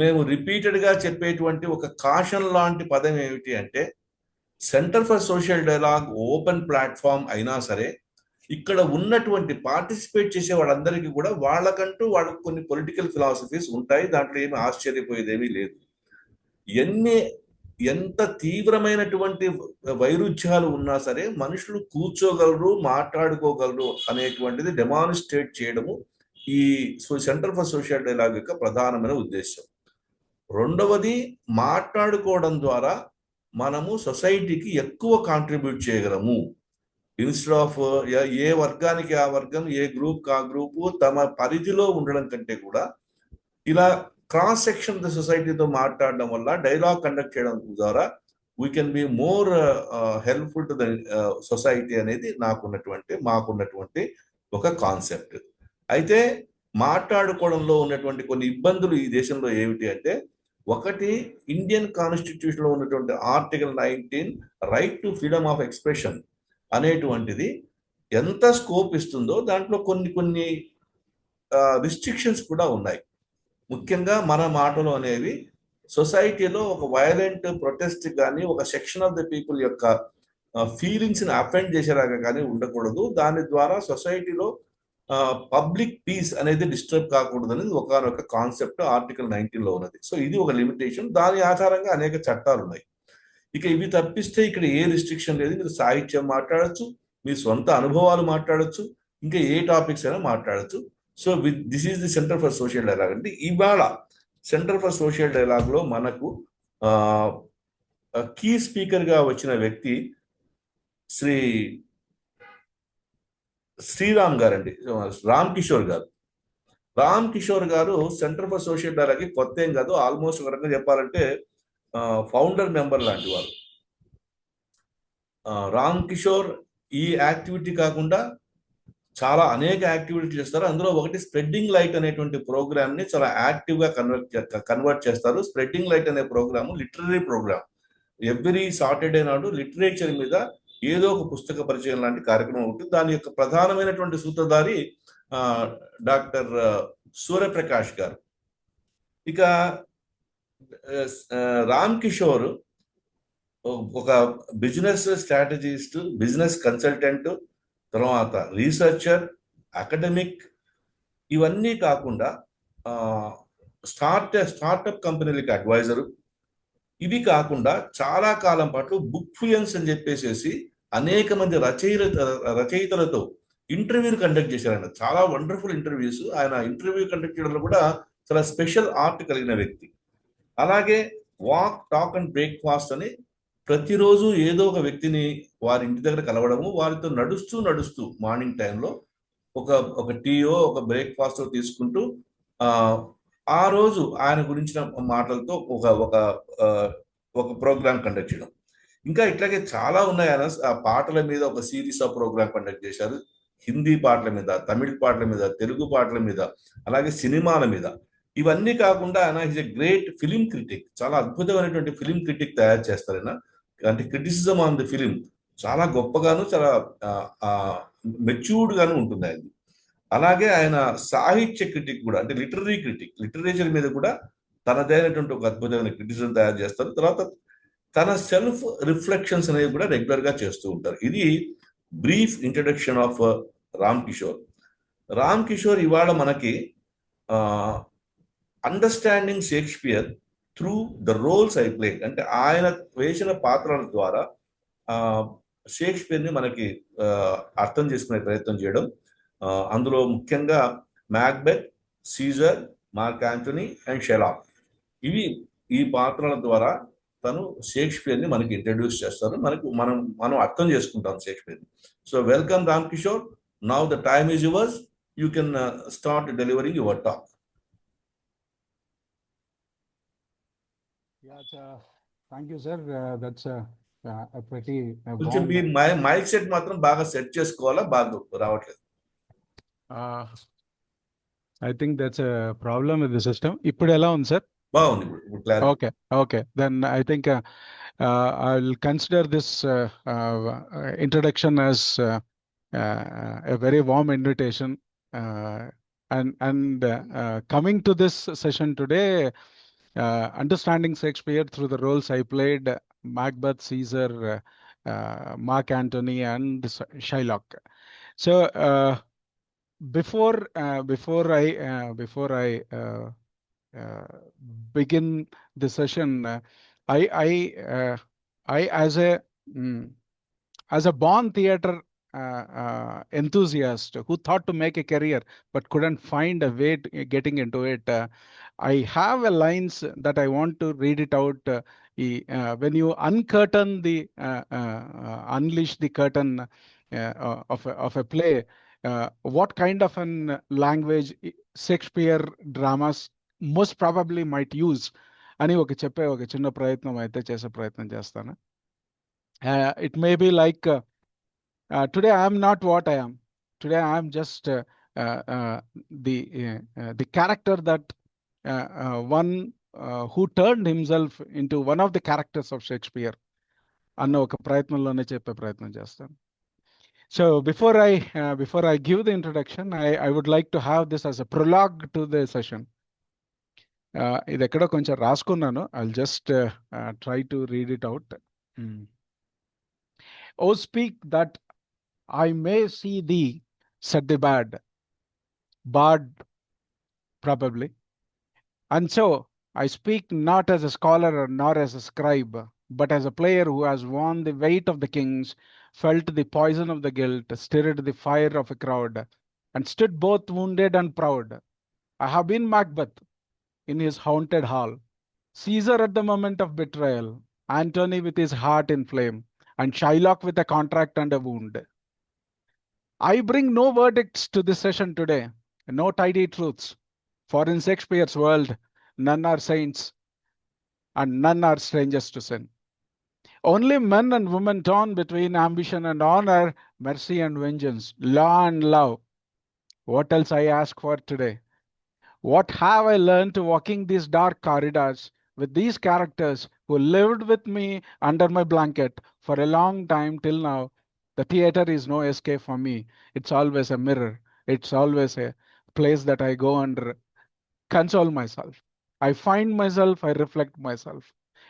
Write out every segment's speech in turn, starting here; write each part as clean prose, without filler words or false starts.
మేము రిపీటెడ్గా చెప్పేటువంటి ఒక కాషన్ లాంటి పదం ఏమిటి అంటే, centre for social dialogue open platform అయినా సరే, ఇక్కడ ఉన్నటువంటి పార్టిసిపేట్ చేసే వాళ్ళందరికీ కూడా వాళ్ళకంటూ వాళ్ళకు కొన్ని పొలిటికల్ ఫిలాసఫీస్ ఉంటాయి. దాంట్లో ఏమి ఆశ్చర్యపోయేదేమీ లేదు. ఎన్ని ఎంత తీవ్రమైనటువంటి వైరుధ్యాలు ఉన్నా సరే మనుషులు కూర్చోగలరు, మాట్లాడుకోగలరు అనేటువంటిది డెమాన్స్ట్రేట్ చేయడము ఈ సెంటర్ ఫర్ సోషల్ డైలాగ్ యొక్క ప్రధానమైన ఉద్దేశం. రెండవది, మాట్లాడుకోవడం ద్వారా మనము సొసైటీకి ఎక్కువ కాంట్రిబ్యూట్ చేయగలము. ఇన్స్టెడ్ ఆఫ్ ఏ వర్గానికి ఆ వర్గం, ఏ గ్రూప్ ఆ గ్రూపు తమ పరిధిలో ఉండడం కంటే కూడా ఇలా క్రాస్ సెక్షన్ ద సొసైటీతో మాట్లాడడం వల్ల, డైలాగ్ కండక్ట్ చేయడం ద్వారా we can be more helpful to the society అనేది మాకున్నటువంటి ఒక కాన్సెప్ట్. అయితే మాట్లాడుకోవడంలో ఉన్నటువంటి కొన్ని ఇబ్బందులు ఈ దేశంలో ఏమిటి అంటే, ఒకటి, ఇండియన్ కాన్స్టిట్యూషన్ లో ఉన్నటువంటి article 19 right to freedom of expression అనేటువంటిది ఎంత స్కోప్ ఇస్తుందో దాంట్లో కొన్ని రిస్ట్రిక్షన్స్ కూడా ఉన్నాయి. ముఖ్యంగా మన మాటలు అనేవి సొసైటీలో ఒక వైలెంట్ ప్రొటెస్ట్ కానీ, ఒక సెక్షన్ ఆఫ్ ద పీపుల్ యొక్క ఫీలింగ్స్ ని అఫెండ్ చేసేలాగా కానీ ఉండకూడదు. దాని ద్వారా సొసైటీలో పబ్లిక్ పీస్ అనేది డిస్టర్బ్ కాకూడదు అనేది ఒకనొక కాన్సెప్ట్ ఆర్టికల్ 19 లో ఉన్నది. సో ఇది ఒక లిమిటేషన్. దాని ఆధారంగా అనేక చట్టాలు ఉన్నాయి. ఇక ఇవి తప్పిస్తే ఇక్కడ ఏ రిస్ట్రిక్షన్ లేదు. మీరు సాహిత్యం మాట్లాడచ్చు, మీ సొంత అనుభవాలు మాట్లాడచ్చు, ఇంకా ఏ టాపిక్స్ అయినా మాట్లాడచ్చు. So this is the centre for social dialogue. అంటే ఇవాళ సెంటర్ ఫర్ సోషల్ డైలాగ్ లో మనకు కీ స్పీకర్ గా వచ్చిన వ్యక్తి శ్రీరామ్ గారండి, రామ్ కిషోర్ గారు. రామ్ కిషోర్ గారు సెంటర్ ఫర్ సోషల్ డైలాగ్ కొత్త ఏం కాదు, ఆల్మోస్ట్ ఒక రకంగా చెప్పాలంటే ఫౌండర్ మెంబర్ లాంటి వారు. రామ్ కిషోర్ ఈ యాక్టివిటీ కాకుండా చాలా అనేక యాక్టివిటీలు చేస్తారు. అందులో ఒకటి స్ప్రెడ్డింగ్ లైట్ అనేటువంటి ప్రోగ్రామ్ ని చాలా యాక్టివ్ గా కన్వర్ట్ చేస్తారు. స్ప్రెడ్డింగ్ లైట్ అనే program literary program. Every Saturday నాడు లిటరేచర్ మీద ఏదో ఒక పుస్తక పరిచయం లాంటి కార్యక్రమం ఉంటుంది. దాని యొక్క ప్రధానమైనటువంటి సూత్రధారి డాక్టర్ సూర్యప్రకాష్ గారు. ఇక రామ్ కిషోర్ ఒక బిజినెస్ స్ట్రాటజిస్ట్, బిజినెస్ కన్సల్టెంట్, తర్వాత రీసెర్చర్, అకాడమిక్, ఇవన్నీ కాకుండా స్టార్టప్ కంపెనీలకి అడ్వైజరు. ఇవి కాకుండా చాలా కాలం పాటు బుక్ ఫ్లూయెన్స్ అని చెప్పేసి అనేక మంది రచయితలతో ఇంటర్వ్యూలు కండక్ట్ చేశారు. ఆయన చాలా వండర్ఫుల్ ఇంటర్వ్యూస్. ఆయన ఇంటర్వ్యూ కండక్ట్ చేయడంలో కూడా చాలా స్పెషల్ ఆర్ట్ కలిగిన వ్యక్తి. అలాగే వాక్, టాక్ అండ్ బ్రేక్ఫాస్ట్ అని ప్రతిరోజు ఏదో ఒక వ్యక్తిని వారి ఇంటి దగ్గర కలవడము, వారితో నడుస్తూ మార్నింగ్ టైంలో ఒక టీయో ఒక బ్రేక్ఫాస్టో తీసుకుంటూ ఆ రోజు ఆయన గురించిన మాటలతో ఒక ప్రోగ్రామ్ కండక్ట్ చేయడం. ఇంకా ఇట్లాగే చాలా ఉన్నాయి. ఆయన ఆ పాటల మీద ఒక సిరీస్ ఆఫ్ ప్రోగ్రామ్ కండక్ట్ చేశారు. హిందీ పాటల మీద, తమిళ పాటల మీద, తెలుగు పాటల మీద, అలాగే సినిమాల మీద. ఇవన్నీ కాకుండా ఆయన is a great film critic. చాలా అద్భుతమైనటువంటి ఫిలిం క్రిటిక్ తయారు చేస్తారు ఆయన. అంటే క్రిటిసిజం ఆన్ ది ఫిలిం చాలా గొప్పగాను, చాలా మెచ్యూర్డ్ గాను ఉంటుంది ఆయన. అలాగే ఆయన సాహిత్య క్రిటిక్ కూడా, అంటే లిటరరీ క్రిటిక్, లిటరేచర్ మీద కూడా తనదైనటువంటి ఒక అద్భుతమైన క్రిటిసిజం తయారు చేస్తారు. తర్వాత తన సెల్ఫ్ రిఫ్లెక్షన్స్ అనేవి కూడా రెగ్యులర్ గా చేస్తూ ఉంటారు. ఇది brief introduction of Ram Kishore. Ram Kishore ఇవాళ మనకి understanding Shakespeare through the roles I play, అంటే ఆయన వేసిన పాత్రల ద్వారా షేక్స్పియర్ ని మనకి అర్థం చేసుకునే ప్రయత్నం చేయడం. అందులో ముఖ్యంగా Macbeth, Caesar, Mark Antony and Shylock, ఈ పాత్రల ద్వారా తను షేక్స్పియర్ ని మనకి ఇంట్రడ్యూస్ చేస్తారు. మనం అర్థం చేసుకుంటాం షేక్స్పియర్ ని. So welcome Ram Kishore. Now the time is yours. You can start delivering your talk. Thank you sir. That's pretty కొంచెం మీ మైక్ సెట్ మాత్రం బాగా సెట్ చేసుకోవాలా, బాగా రావట్లేదు. I think that's problem with the system. ఇప్పుడు ఎలా ఉంది సార్? బాగుంది. Okay then I think I will consider this introduction as a very warm invitation, and coming to this session today, understanding Shakespeare through the roles I played: Macbeth, Caesar, Mark Antony, and Shylock. So before I begin the session, I I I mm, as a born theater enthusiast who thought to make a career but couldn't find a way to getting into it, I have a lines that I want to read it out. When you uncurtain unleash the curtain of a play, what kind of an language Shakespeare dramas most probably might use అని ఒక చిన్న ప్రయత్నం అయితే చేసే ప్రయత్నం చేస్తాను. It may be like, today I am not what I am. Today I am just the character that one who turned himself into one of the characters of Shakespeare అన్న ఒక ప్రయత్నంలోనే చెప్పే ప్రయత్నం చేస్తాను. So before I give the introduction, I would like to have this as a prologue to the session. ఇది ఎక్కడో కొంచెం రాసుకున్నాను. I'll just try to read it out. Oh, speak that I may see thee, said the bard probably. And so I speak not as a scholar nor as a scribe, but as a player who has worn the weight of the kings, felt the poison of the guilt, stirred the fire of a crowd, and stood both wounded and proud. I have been Macbeth in his haunted hall, Caesar at the moment of betrayal, Antony with his heart in flame, and Shylock with a contract and a wound. I bring no verdicts to this session today, no tidy truths, for in Shakespeare's world, none are saints and none are strangers to sin. Only men and women torn between ambition and honor, mercy and vengeance, law and love. What else I ask for today? What have I learned to walking these dark corridors with these characters who lived with me under my blanket for a long time till now? The theater is no escape for me. It's always a mirror. It's always a place that I go and console myself. I find myself, I reflect myself.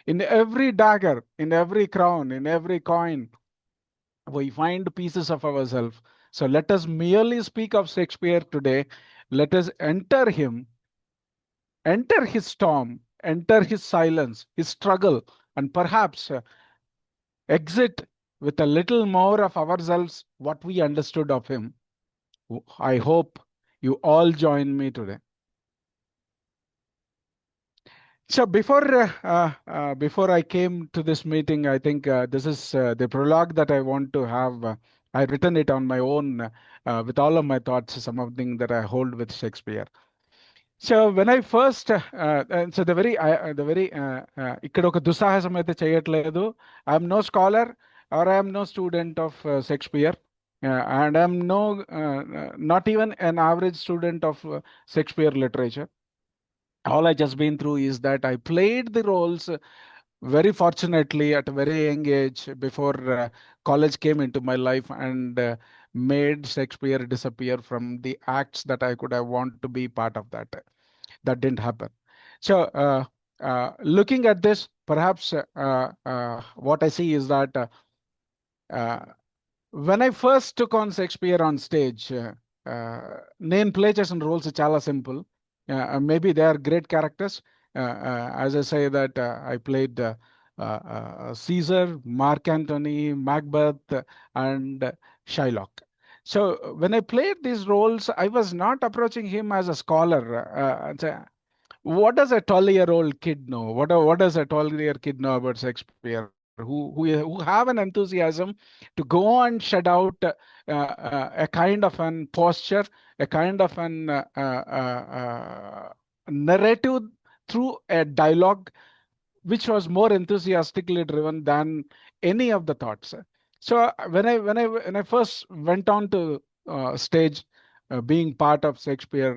In every dagger, in every crown, in every coin, we find pieces of ourselves. So let us merely speak of Shakespeare today. Let us enter him, enter his storm, enter his silence, his struggle, and perhaps exit with a little more of ourselves, what we understood of him. I hope you all join me today. So before I came to this meeting, I think this is the prologue that I want to have. I written it on my own with all of my thoughts, something that I hold with Shakespeare. So when I first, so the very ఇక్కడ ఒక దుస్సాహసం అయితే చేయట్లేదు. I am no scholar or I am no student of Shakespeare, and I am not even an average student of Shakespeare literature. All I just been through is that I played the roles very fortunately at a very young age before college came into my life and made Shakespeare disappear from the acts that I could have want to be part of that. That didn't happen. So looking at this, perhaps what I see is that when I first took on Shakespeare on stage, నేను play చేసిన roles చాలా simple. Maybe they are great characters. As I say that I played Caesar, Mark Antony, Macbeth, and Shylock. So when I played these roles, I was not approaching him as a scholar. What does a 12-year-old kid know? What does a 12-year kid know about Shakespeare? Who have an enthusiasm to go and shed out a kind of an posture, a kind of an narrative through a dialogue which was more enthusiastically driven than any of the thoughts. So when I first went on to stage, being part of Shakespeare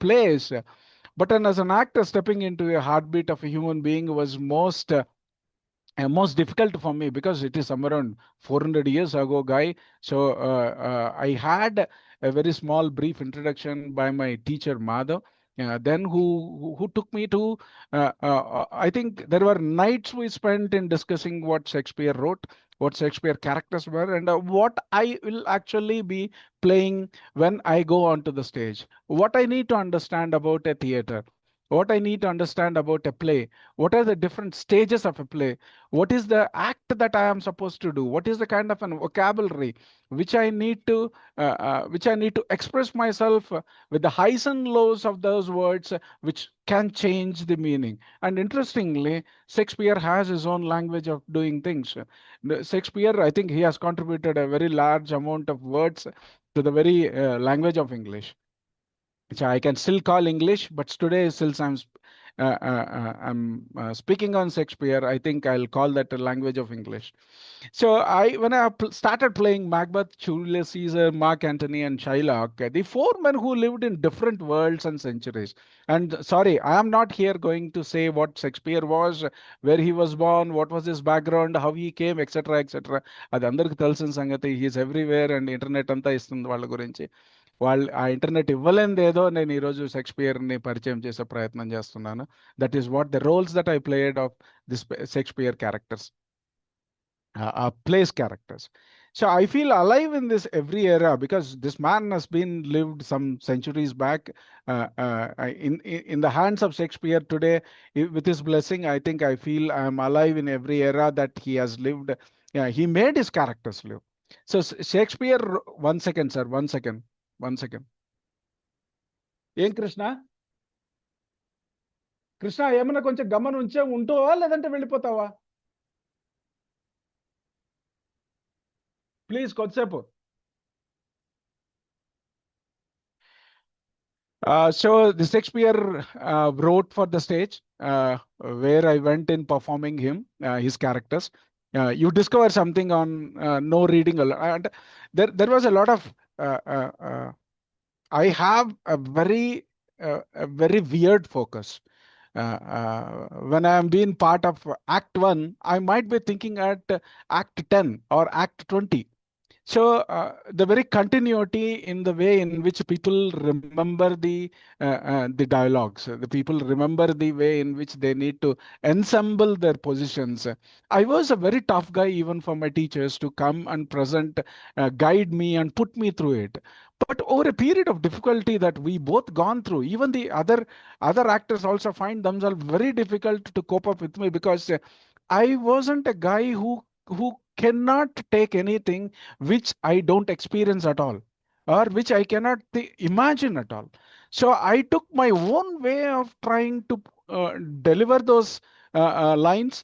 plays, but then as an actor stepping into a heartbeat of a human being was most difficult for me, because it is somewhere around 400 years ago, guy. So I had a very small brief introduction by my teacher Madhav, then who took me to I think there were nights we spent in discussing what Shakespeare wrote, what Shakespeare characters were, and what I will actually be playing when I go onto the stage. What I need to understand about a theater, what I need to understand about a play, what are the different stages of a play, what is the act that I am supposed to do, what is the kind of an vocabulary which I need to express myself with the highs and lows of those words, which can change the meaning. And interestingly, Shakespeare has his own language of doing things. Shakespeare, I think he has contributed a very large amount of words to the very language of English, which I can still call English, but today since I'm speaking on Shakespeare, I think I'll call that a language of English. So when I started playing Macbeth, Julius Caesar, Mark Antony, and Shylock, the four men who lived in different worlds and centuries. And sorry, I am not here going to say what Shakespeare was, where he was born, what was his background, how he came, etc., etc. అది అందరికి తెలిసిన సంగతి. He's everywhere and internet అంతా ఇస్తుంది వాళ్ళ గురించి. వాళ్ళు ఆ ఇంటర్నెట్ ఇవ్వలేనిదేదో నేను ఈరోజు షేక్స్పియర్ని పరిచయం చేసే ప్రయత్నం చేస్తున్నాను. That is what the roles that I played of this Shakespeare characters, plays characters. So I feel alive in this every era because this man has been lived some centuries back. In the hands of Shakespeare today, with his blessing, I think I feel I am alive in every era that he has lived. Yeah, he made his characters live. So Shakespeare, 1 second, sir, 1 second, 1 second. ఏం కృష్ణ, కృష్ణ ఏమన్నా కొంచెం గమనం ఉంటావా లేదంటే వెళ్ళిపోతావా? Please కొద్దిసేపు. So the Shakespeare wrote for the stage, where I went in performing his characters. You discover something on no reading, and there was a lot of. I have a very weird focus. When I am being part of Act 1, I might be thinking at Act 10 or Act 20. So the very continuity in the way in which people remember the dialogues, the people remember the way in which they need to ensemble their positions. I was a very tough guy even for my teachers to come and present, guide me and put me through it. But over a period of difficulty that we both gone through, even the other actors also find themselves very difficult to cope up with me because I wasn't a guy who cannot take anything which I don't experience at all, or which I cannot imagine at all. So I took my own way of trying to deliver those lines,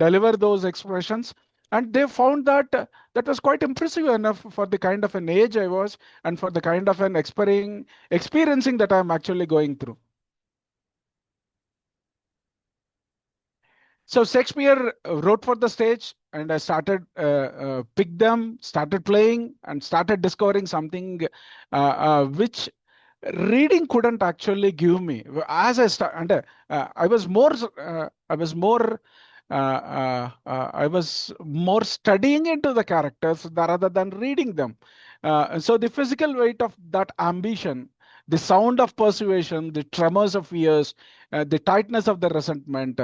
deliver those expressions, and they found that that was quite impressive enough for the kind of an age I was and for the kind of an experiencing that I'm actually going through. So Shakespeare wrote for the stage, and I started picked them, started playing, and started discovering something which reading couldn't actually give me. As I started, I was more, I was more, I was more studying into the characters rather than reading them. So the physical weight of that ambition, the sound of persuasion, the tremors of fears, the tightness of the resentment.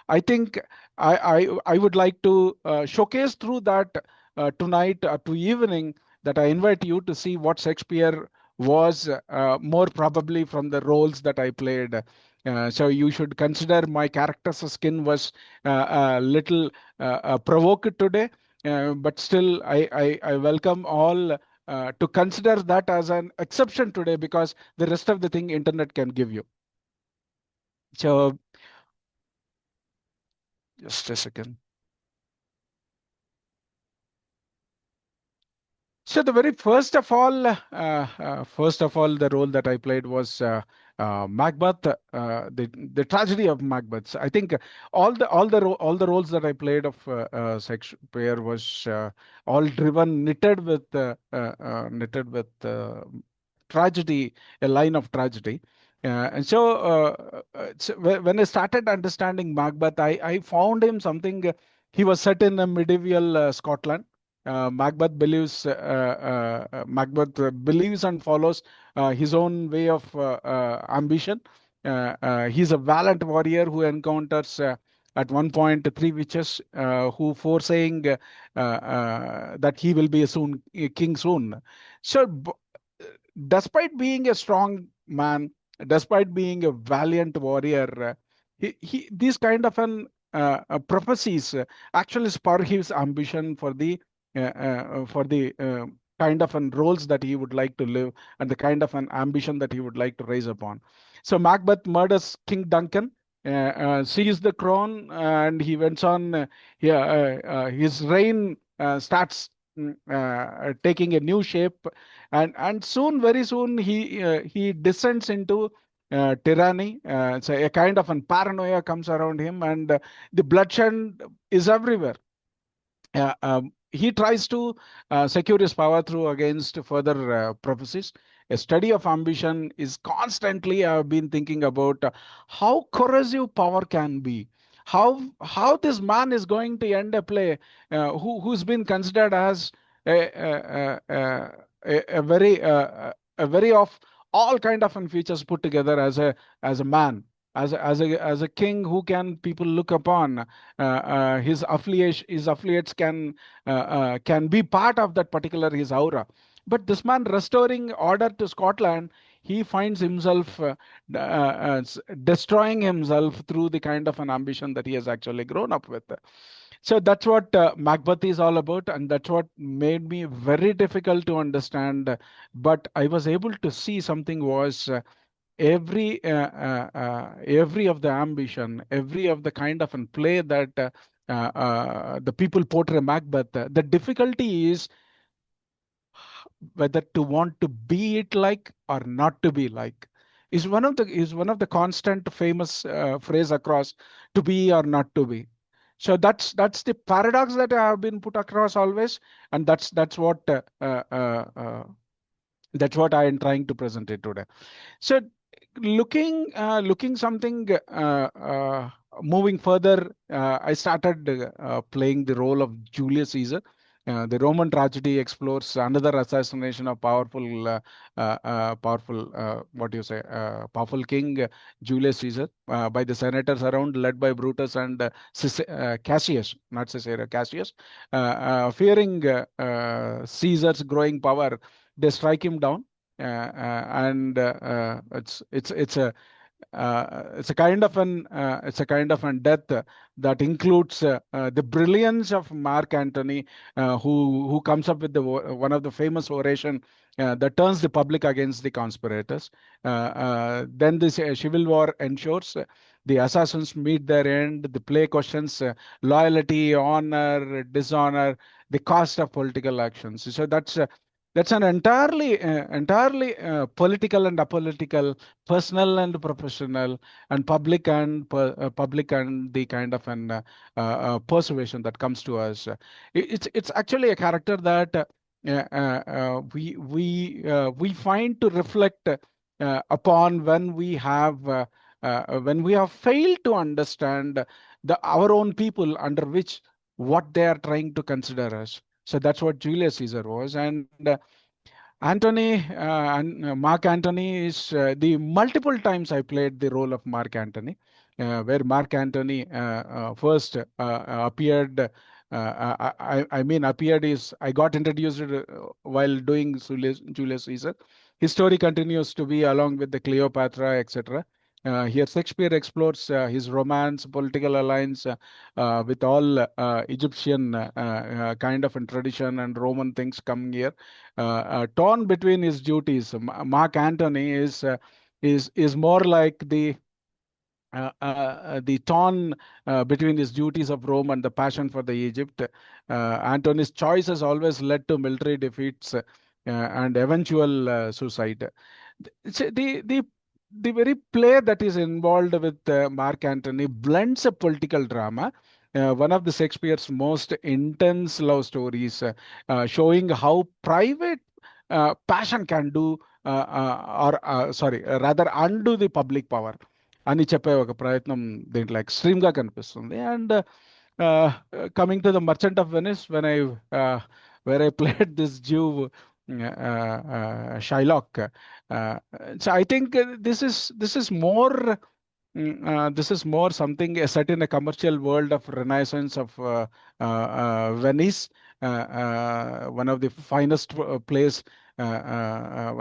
I think I would like to showcase through that tonight to evening, that I invite you to see what Shakespeare was, more probably from the roles that I played. So you should consider my character's skin was a little provoked today, but still I welcome all to consider that as an exception today, because the rest of the thing internet can give you. So just a second. So the very first of all, the role that I played was Macbeth, the tragedy of Macbeth. I think all the roles that I played of Shakespeare was all knitted with tragedy, a line of tragedy. And so when I started understanding Macbeth, I found him something. He was set in a medieval Scotland. Macbeth believes and follows his own way of ambition. He's a valiant warrior who encounters at one point three witches who foresaying that he will be a king soon. So, despite being a strong man, despite being a valiant warrior, these kind of an prophecies actually spur his ambition for the kind of an roles that he would like to live and the kind of an ambition that he would like to raise upon. So Macbeth murders King Duncan, seizes the crown, and he went on. His reign starts taking a new shape, and soon, very soon, he descends into tyranny. So a kind of an paranoia comes around him, and the bloodshed is everywhere. He tries to secure his power through against further prophecies. A study of ambition is constantly. I've been thinking about how corrosive power can be. How this man is going to end a play who's been considered as a, a, a, a very of all kind of features put together as a man, as a king who can people look upon. His affiliates can be part of that particular his aura. But this man restoring order to Scotland, he finds himself destroying himself through the kind of an ambition that he has actually grown up with. So that's what Macbeth is all about, and that's what made me very difficult to understand. But I was able to see something was every of the ambition, every of the kind of an play that the people portray Macbeth. The difficulty is whether to want to be it like or not to be like. Is one of the constant famous phrase across, to be or not to be. So that's the paradox that have been put across always, and that's what I am trying to present it today. So looking something moving further, I started playing the role of Julius Caesar. The Roman tragedy explores another assassination of what do you say, powerful king Julius Caesar by the senators around, led by Brutus and Cassius, not Caesar, Cassius. Fearing Caesar's growing power, they strike him down, and it's a kind of an death that includes the brilliance of Mark Antony, who comes up with one of the famous oration that turns the public against the conspirators. Then this civil war ensures. The assassins meet their end. The play questions loyalty, honor, dishonor, the cost of political actions. So that's an entirely political and apolitical, personal and professional, and public and the kind of an persuasion that comes to us. It's actually a character that we find to reflect upon when we have failed to understand our own people under which what they are trying to consider us. So that's what Julius Caesar was. And Mark Antony is the multiple times I played the role of Mark Antony, where Mark Antony first appeared. I mean, appeared is I got introduced while doing Julius Caesar. His story continues to be along with the Cleopatra, etc. Here, Shakespeare explores his romance, political alliance with all Egyptian kind of a tradition and Roman things coming here. Torn between his duties, Mark Antony is more like the torn between his duties of Rome and the passion for the Egypt. Antony's choice has always led to military defeats and eventual suicide. The very play that is involved with Mark Antony blends a political drama. One of the Shakespeare's most intense love stories, showing how private passion can do, rather undo the public power అని చెప్పే ఒక ప్రయత్నం దీంట్లో extreme గా కనిపిస్తుంది. And coming to the merchant of Venice, when I where I played this Jew Shylock. So I think this is more. This is more something set in a commercial world of Renaissance of Venice, one of the finest one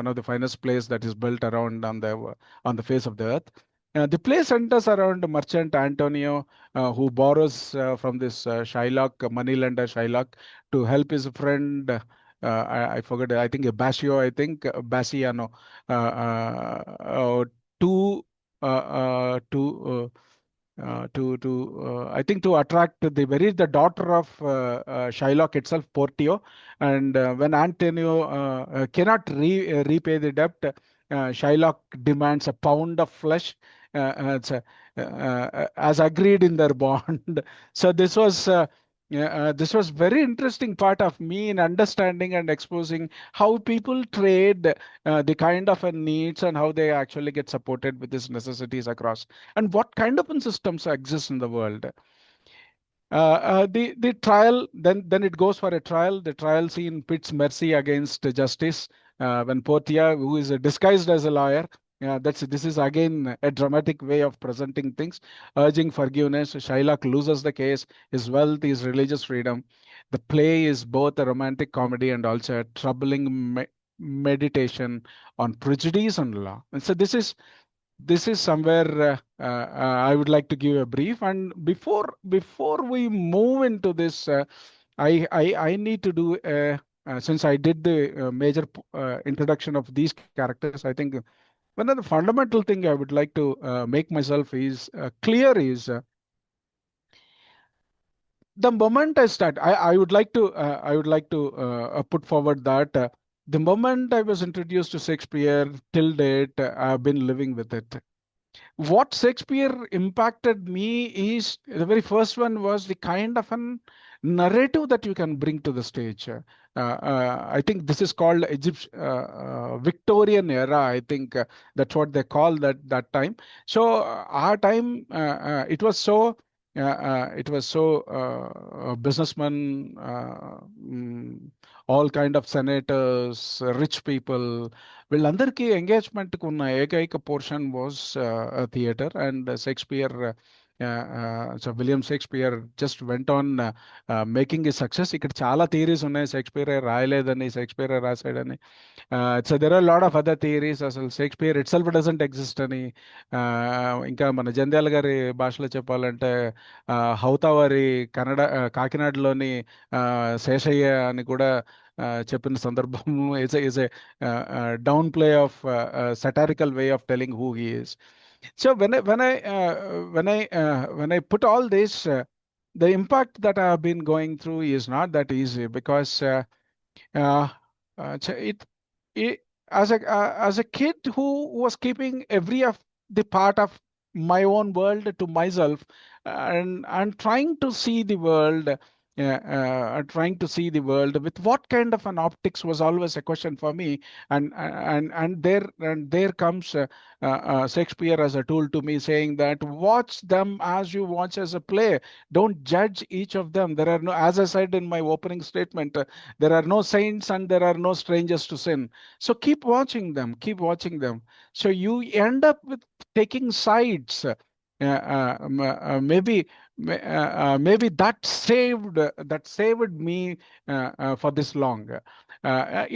of the finest place that is built around on the face of the earth. The play centers around merchant Antonio, who borrows from this Shylock, moneylender Shylock, to help his friend. I forget. I think Basio. I think Bassiano. To I think to attract the daughter of Shylock itself, Portio, and when Antonio cannot repay the debt, Shylock demands a pound of flesh, as agreed in their bond. So this was very interesting part of me in understanding and exposing how people trade the kind of needs and how they actually get supported with these necessities across, and what kind of systems exist in the world. The trial, then it goes for a trial. The trial scene pits Mercy against justice, when Portia, who is disguised as a lawyer, this is again a dramatic way of presenting things, urging forgiveness. Shylock loses the case. His wealth, his religious freedom. The play is both a romantic comedy and also a troubling meditation on prejudice and law. And so this is somewhere I would like to give a brief. And before we move into this, I need to do since I did the major introduction of these characters. I think one of the fundamental thing I would like to make myself is clear is the moment I start. I would like to put forward that the moment I was introduced to Shakespeare till date, I've been living with it. What Shakespeare impacted me is the very first one was the kind of an narrative that you can bring to the stage. I think this is called Victorian era. I think that's what they call that time. So our time, it was so businessmen, all kind of senators, rich people, వీళ్ళందరికీ ఎంగేజ్మెంట్కి ఉన్న ఏకైక portion was theatre. And Shakespeare, so William Shakespeare just went on making ఈ success. ఇక్కడ చాలా theories ఉన్నాయి, Shakespeare రాయలేదని, Shakespeare రాశాడని. So there are lot of other theories, అసలు Shakespeare itself doesn't exist అని. ఇంకా మన జంధ్యాల గారి భాషలో చెప్పాలంటే హౌతావారి కన్నడ, కాకినాడలోని శేషయ్య అని కూడా చెప్పిన సందర్భం is a downplay of satirical way of telling who he is. So when I put all this, the impact that I have been going through is not that easy, because uh, so it as a kid who was keeping every of the part of my own world to myself, and trying to see the world, trying to see the world with what kind of an optics was always a question for me. And there comes Shakespeare as a tool to me, saying that watch them as you watch as a play. Don't judge each of them. There are no, as I said in my opening statement, there are no saints and there are no strangers to sin. So keep watching them, keep watching them. So you end up with taking sides. Maybe that saved me for this long.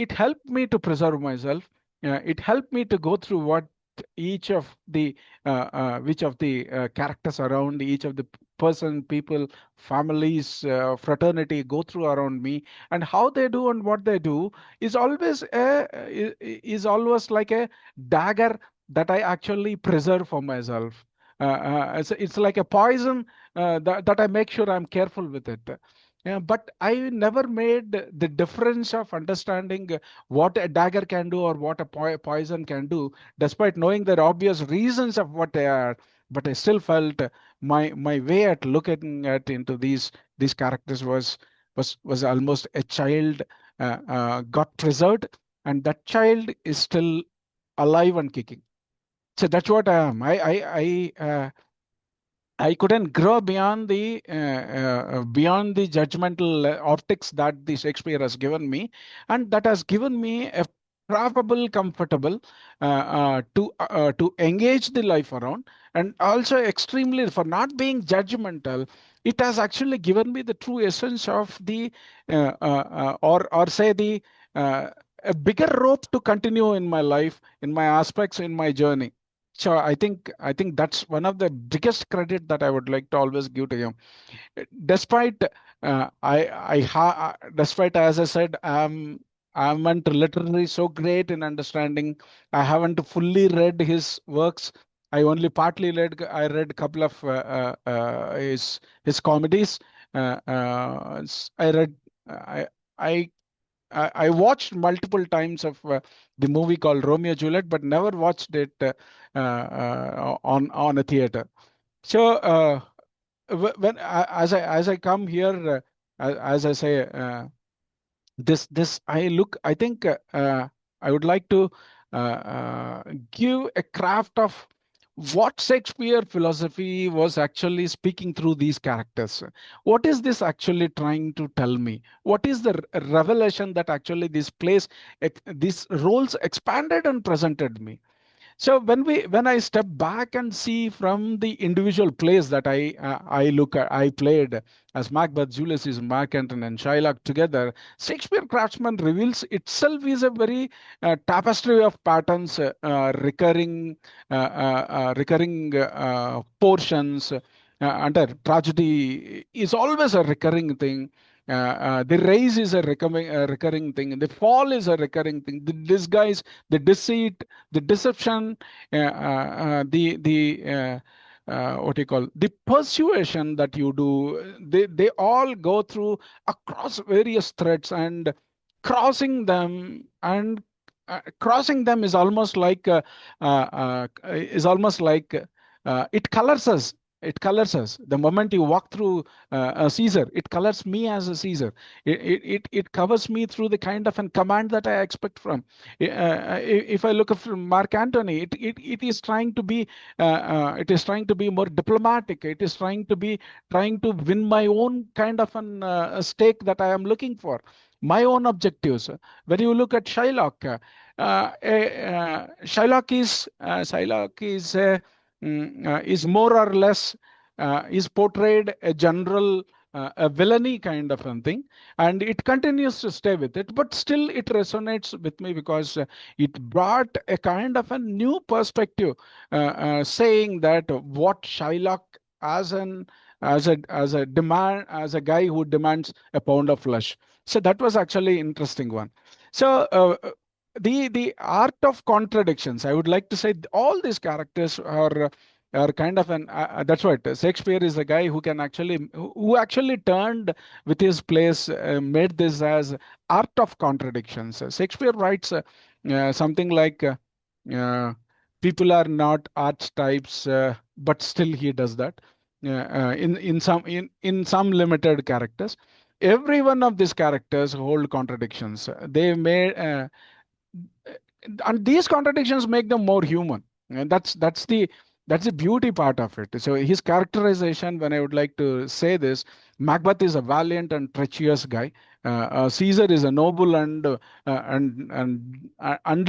It helped me to preserve myself. It helped me to go through what each of the which of the characters around, each of the people, families, fraternity go through around me, and how they do and what they do is always like a dagger that I actually preserve for myself. It's like a poison that I make sure I'm careful with it. But I never made the difference of understanding what a dagger can do or what a poison can do, despite knowing the obvious reasons of what they are. But I still felt my way at looking at into these characters was almost a child got preserved, and that child is still alive and kicking. So that's what I am. I couldn't grow beyond the judgmental optics that the Shakespeare has given me, and that has given me a probable comfortable to engage the life around, and also extremely for not being judgmental. It has actually given me the true essence of the or say the a bigger rope to continue in my life, in my aspects, in my journey. So I think that's one of the biggest credit that I would like to always give to him. Despite despite, as I said, I haven't literally so great in understanding. I haven't fully read his works. I only partly read. I read a couple of his comedies. I read. I I watched multiple times of the movie called Romeo Juliet, but never watched it on a theater. So when as I come here, as I say, this I think I would like to give a craft of what Shakespeare philosophy was actually speaking through these characters. What is this actually trying to tell me? What is the revelation that actually this place, these roles expanded and presented me? So when I step back and see from the individual plays that I played as Macbeth, Julius Caesar, Mark Antony, and Shylock together, Shakespeare Craftsman reveals itself is a very tapestry of patterns, recurring portions. Under tragedy is always a recurring thing. The rise is a recurring thing. The fall is a recurring thing. The disguise, the deceit, the deception, what do you call the persuasion that you do, they all go through across various threads, and crossing them and crossing them is almost like it colors us. It colors us. The moment you walk through a Caesar, it colors me as a Caesar. It covers me through the kind of a command that I expect from. If I look at Mark Antony, it is trying to be more diplomatic. It is trying to win my own kind of an stake that I am looking for, my own objectives. When you look at Shylock, Shylock is more or less is portrayed a general a villainy kind of a thing, and it continues to stay with it, but still it resonates with me because it brought a kind of a new perspective, saying that what Shylock as an as a demand as a guy who demands a pound of flesh. So that was actually interesting one. So the art of contradictions, I would like to say, all these characters are kind of an that's what Shakespeare is a guy who actually turned with his plays, made this as art of contradictions. Shakespeare writes something like uh, people are not archetypes, but still he does that in some limited characters. Every one of these characters hold contradictions. They may and these contradictions make them more human, and that's the beauty part of it. So his characterization, when I would like to say this, Macbeth is a valiant and treacherous guy. Caesar is a noble and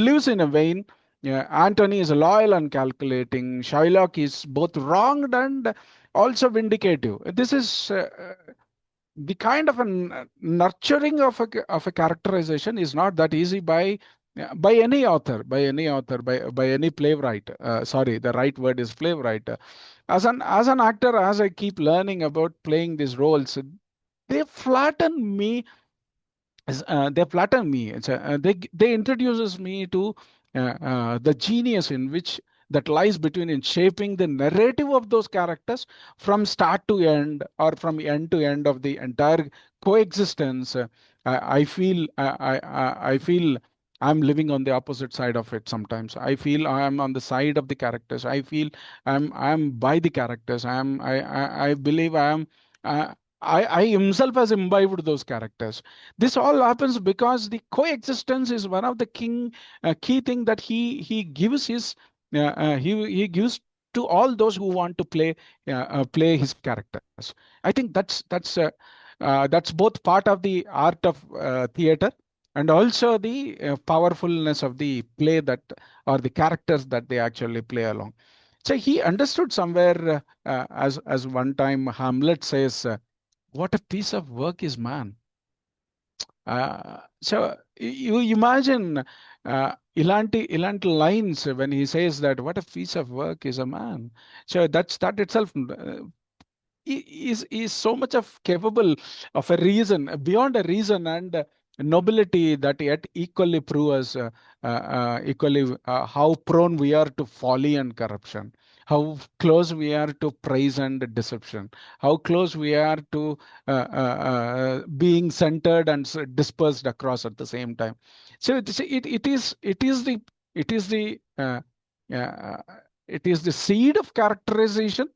lives in a vein. Antony is loyal and calculating. Shylock is both wronged and also vindicative. This is the kind of a nurturing of a characterization is not that easy by any author, by any playwright. Sorry, the right word is playwright. As an actor, as I keep learning about playing these roles, they flatten me. They flatter me. They introduces me to the genius in which that lies between in shaping the narrative of those characters from start to end, or from end to end of the entire coexistence. I feel I feel I'm living on the opposite side of it sometimes. I feel I am on the side of the characters. I feel I'm by the characters. I believe I am. Uh, I himself has imbibed those characters. This all happens because the coexistence is one of the key thing that he gives his he gives to all those who want to play his characters. I think that's both part of the art of theater and also the powerfulness of the play that or the characters that they actually play along. So he understood somewhere, as one time Hamlet says, "What a piece of work is man." So you imagine ilanti lines when he says that what a piece of work is a man. So that itself is so much of capable of a reason beyond a reason and nobility that yet equally prove us equally how prone we are to folly and corruption, how close we are to praise and deception, how close we are to being centered and dispersed across at the same time. So it is the uh, it is the seed of characterization.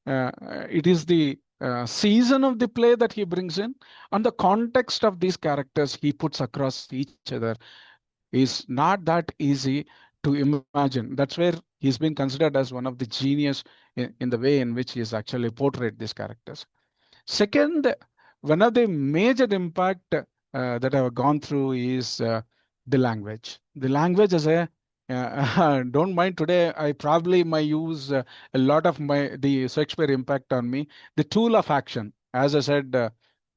It is the season of the play that he brings in, and the context of these characters he puts across each other is not that easy to imagine. That's where he's been considered as one of the genius in the way in which he has actually portrayed these characters. Second, one of the major impact that I've gone through is the language. The language is a don't mind today. I probably might use a lot of the Shakespeare impact on me. The tool of action, as I said,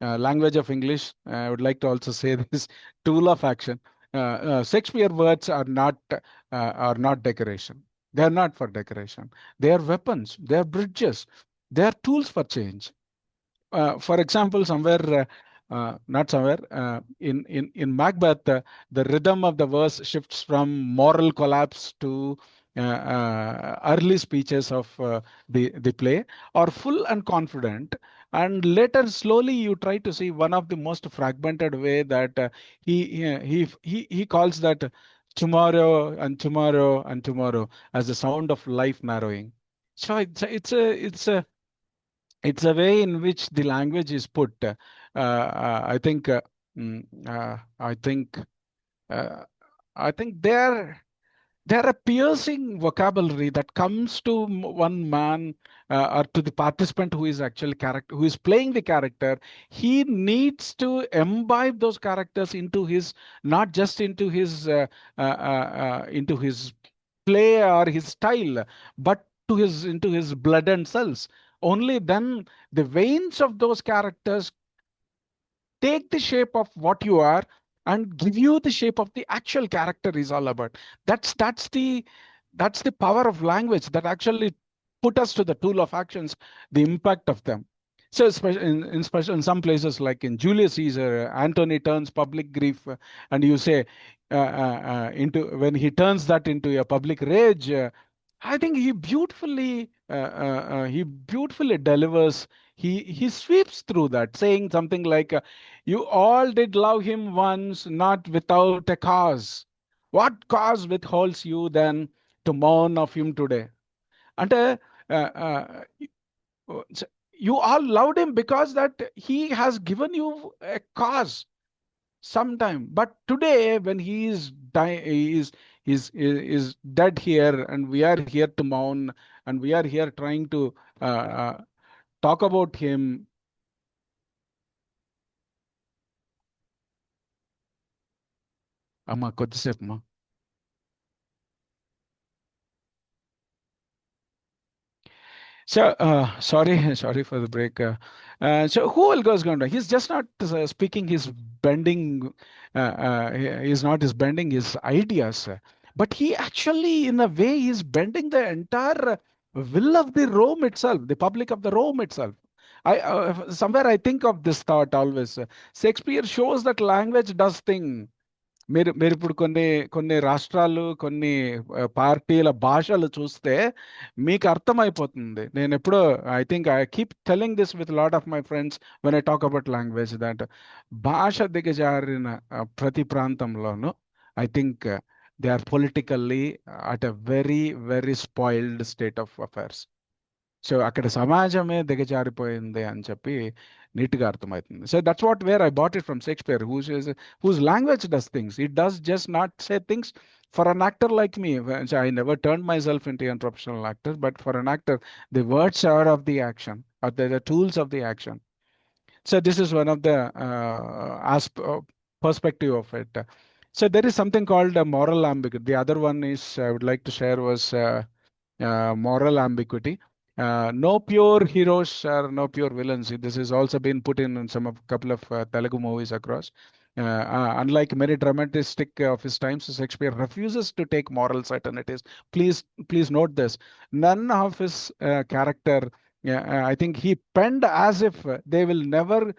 language of English. I would like to also say this tool of action. Shakespeare words are not decoration. They are not for decoration. They are weapons. They are bridges. They are tools for change. For example, not somewhere, in Macbeth, the rhythm of the verse shifts from moral collapse to early speeches of the play are full and confident, and later slowly you try to see one of the most fragmented way that he calls that tomorrow and tomorrow and tomorrow as the sound of life narrowing. So it's a way in which the language is put. I think, mm, I think, uh, I think there are piercing vocabulary that comes to one man or to the participant who is actually character, who is playing the character. He needs to imbibe those characters into his, not just into his play or his style, but into his blood and cells. Only then the veins of those characters take the shape of what you are and give you the shape of the actual character is all about. That's the power of language that actually put us to the tool of actions, the impact of them. So in some places like in Julius Caesar, Antony turns public grief, and you say into when he turns that into a public rage. I think he beautifully delivers. He sweeps through that, saying something like, "You all did love him once, not without a cause. What cause withholds you then to mourn of him today?" And so you all loved him because that he has given you a cause sometime. But today, when he is dying, is dead here, and we are here to mourn, and we are here trying to talk about him. అమ్మా కొద్దిసేపు అమ్మా. So, sorry for the break. So, who will goes going to? He's just not speaking his bending. He's not his bending his ideas, but he actually, in a way, is bending the entire will of the Rome itself, the public of the Rome itself. Somewhere I think of this thought always. Shakespeare shows that language does thing. మీరు ఇప్పుడు కొన్ని కొన్ని రాష్ట్రాలు కొన్ని పార్టీల భాషలు చూస్తే మీకు అర్థమైపోతుంది. నేను ఎప్పుడో I think I keep telling this with lot of my friends when I talk about language that భాష దిగజారిన ప్రతి ప్రాంతంలోనూ I think they are politically at a very very spoiled state of affairs. So అక్కడ సమాజమే దిగజారిపోయింది అని చెప్పి నీట్గా అర్థమవుతుంది. So that's what where I bought it from Shakespeare, whose language does things. It does just not say things for an actor like me, so I never turned myself into a professional actor, but for an actor, the words are of the action, or the tools of the action. So this is one of the perspective of it. So there is something called a moral ambiguity. The other one is I would like to share was moral ambiguity. No pure heroes or no pure villains. This has also been put in some of couple of Telugu movies across. Unlike many dramatistic of his times, Shakespeare refuses to take moral certainties. Please note this. None of his character. I think he penned as if they will never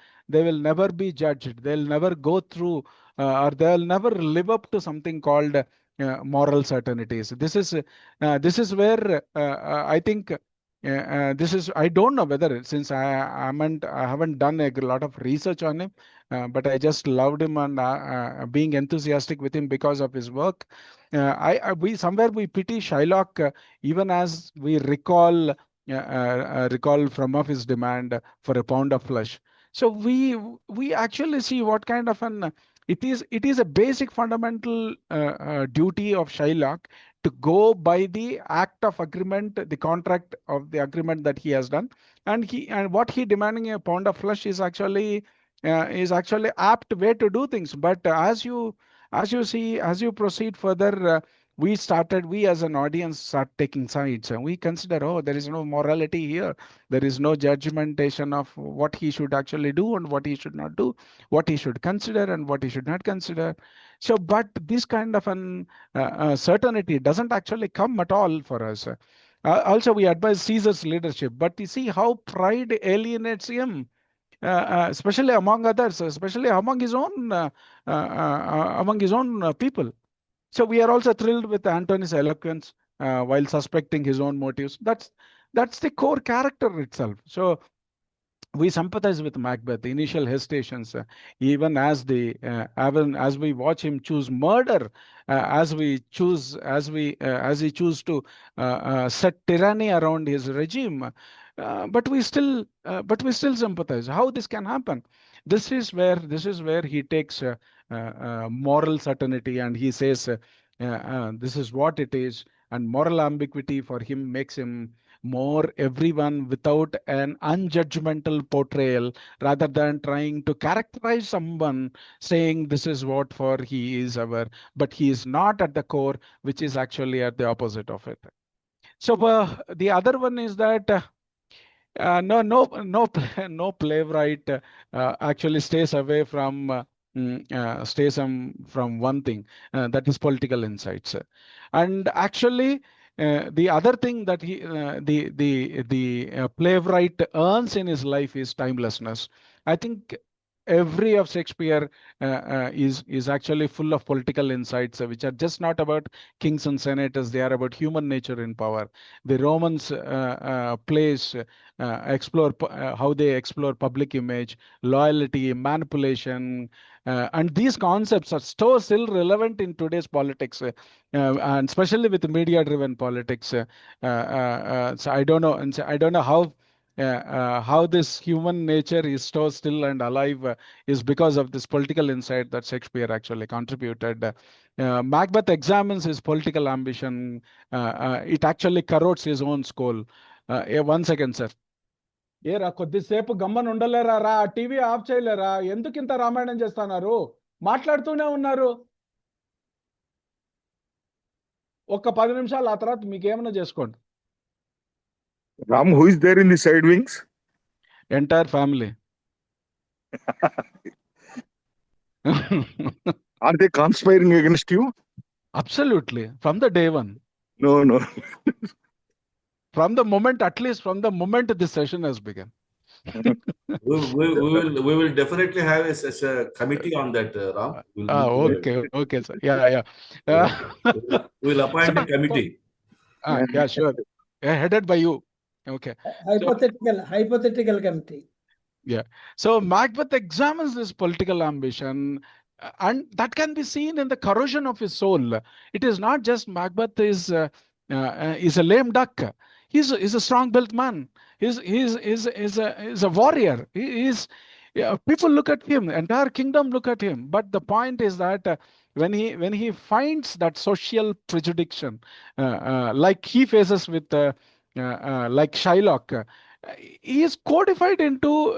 be judged. They'll never go through, or they'll never live up to something called moral certainties. This is where I think this is. I don't know whether since I haven't done a lot of research on him, but I just loved him and being enthusiastic with him because of his work. We somewhere we pity Shylock, even as we recall from of his demand for a pound of flesh. So we actually see what kind of an it is a basic fundamental duty of Shylock to go by the act of agreement, the contract of the agreement that he has done, and what he demanding a pound of flesh is actually apt way to do things. But as you proceed further, we as an audience start taking sides, and we consider, oh, there is no morality here, there is no judgmentation of what he should actually do and what he should not do, what he should consider and what he should not consider. So, but this kind of an certainty doesn't actually come at all for us. Also, we advise Caesar's leadership, but you see how pride alienates him, especially among others, especially among his own people. So we are also thrilled with Antony's eloquence while suspecting his own motives. That's the core character itself. So we sympathize with Macbeth, the initial hesitations, even as we watch him choose murder, as he choose to set tyranny around his regime. But we still sympathize. How this can happen? This is where he takes moral certainty, and he says, this is what it is, and moral ambiguity for him makes him more everyone without an unjudgmental portrayal, rather than trying to characterize someone saying this is what for he is our, but he is not at the core, which is actually at the opposite of it. So the other one is that no, no playwright actually stays from one thing, that is political insights. And actually, the other thing that the playwright earns in his life is timelessness. I think every of Shakespeare is actually full of political insights, which are just not about kings and senators. They are about human nature in power. The Romans plays explore how they explore public image, loyalty, manipulation, and these concepts are still relevant in today's politics, and especially with media-driven politics. So I don't know how this human nature is so still and alive is because of this political insight that Shakespeare actually contributed. Macbeth examines his political ambition. It actually corrodes his own soul. 1 second, sir. ఏరా కొద్దిసేపు గమ్మని ఉండలేరా రా, TV off చేయలేరా, ఎందుకు ఇంత రామాయణం చేస్తున్నారు, మాట్లాడుతూనే ఉన్నారు. ఒక 10 నిమిషాలు ఆ తర్వాత మీకు ఏమైనా చేసుకోండి. Ram, who is there in the side wings? Entire family. Are they conspiring against you? Absolutely. From the day one. No. From the moment, at least from the moment this session has begun. We will definitely have such a committee on that, Ram. Okay, sir. Yeah. We will appoint a committee. Yeah, sure. Headed by you. Okay. Hypothetical committee. Yeah. So Macbeth examines this political ambition, and that can be seen in the corrosion of his soul. It is not just Macbeth is a lame duck. He's a strong-built man. He's a warrior. People look at him, entire kingdom look at him. But the point is that when he finds that social prejudication, like he faces with like Shylock, he is codified into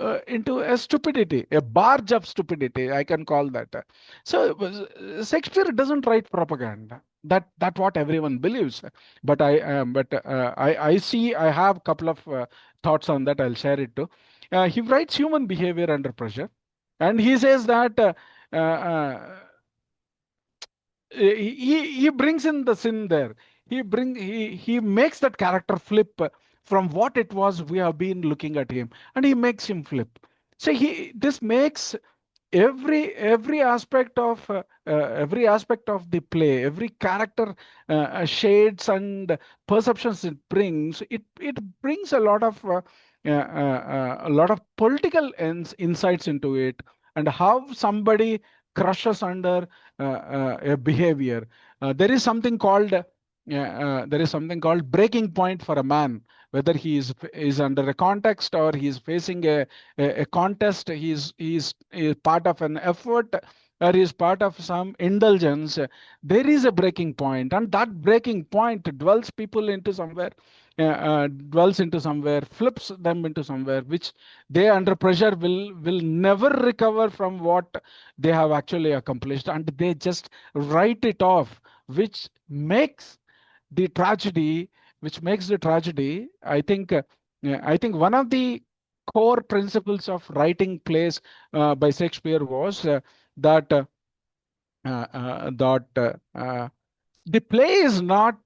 a stupidity, a barge of stupidity, I can call that. So Shakespeare doesn't write propaganda. That what everyone believes. But I have a couple of thoughts on that. I'll share it too. He writes human behavior under pressure, and he says that he brings in the sin there. He makes that character flip from what it was we have been looking at him, and he makes him flip. So this makes every aspect of the play, every character shades and perceptions it brings. It brings a lot of political insights into it, and how somebody crushes under a behavior. There is something called breaking point for a man, whether he is under a context or he is facing a contest. He is part of an effort, or he is part of some indulgence. There is a breaking point, and that breaking point dwells people into somewhere, flips them into somewhere which they under pressure will never recover from what they have actually accomplished, and they just write it off, which makes the tragedy I think one of the core principles of writing plays by Shakespeare was that the play is not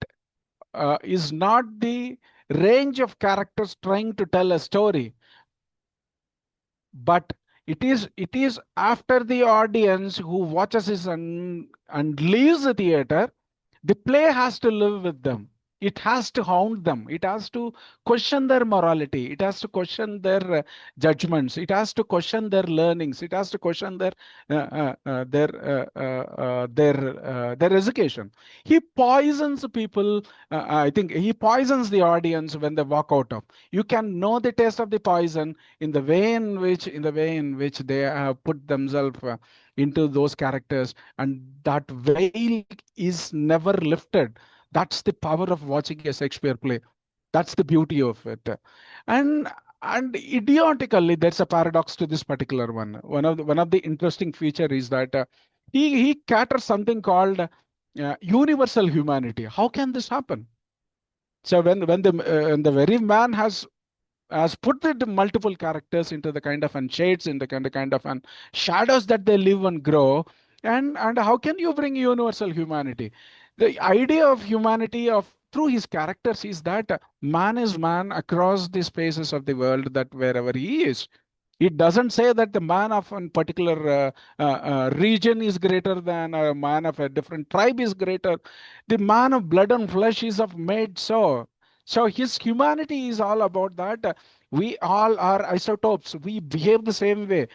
the range of characters trying to tell a story, but it is after the audience who watches this and leaves the theater, the play has to live with them. It has to haunt them. It has to question their morality. It has to question their judgments. It has to question their learnings. It has to question their education. He poisons people. I think he poisons the audience when they walk out of. You can know the taste of the poison in the way in which they have put themselves into those characters, and that veil is never lifted. That's the power of watching a Shakespeare play. That's the beauty of it. And idiotically, there's a paradox to this particular one. One of the interesting feature is that he caters something called universal humanity. How can this happen? So when the very man has put the multiple characters into the kind of and shades in the kind of and shadows that they live and grow, and how can you bring universal humanity? The idea of humanity of through his characters is that man is man across the spaces of the world, that wherever he is. It doesn't say that the man of a particular region is greater than a man of a different tribe is greater. The man of blood and flesh is of made so. So his humanity is all about that. We all are isotopes. We behave the same way.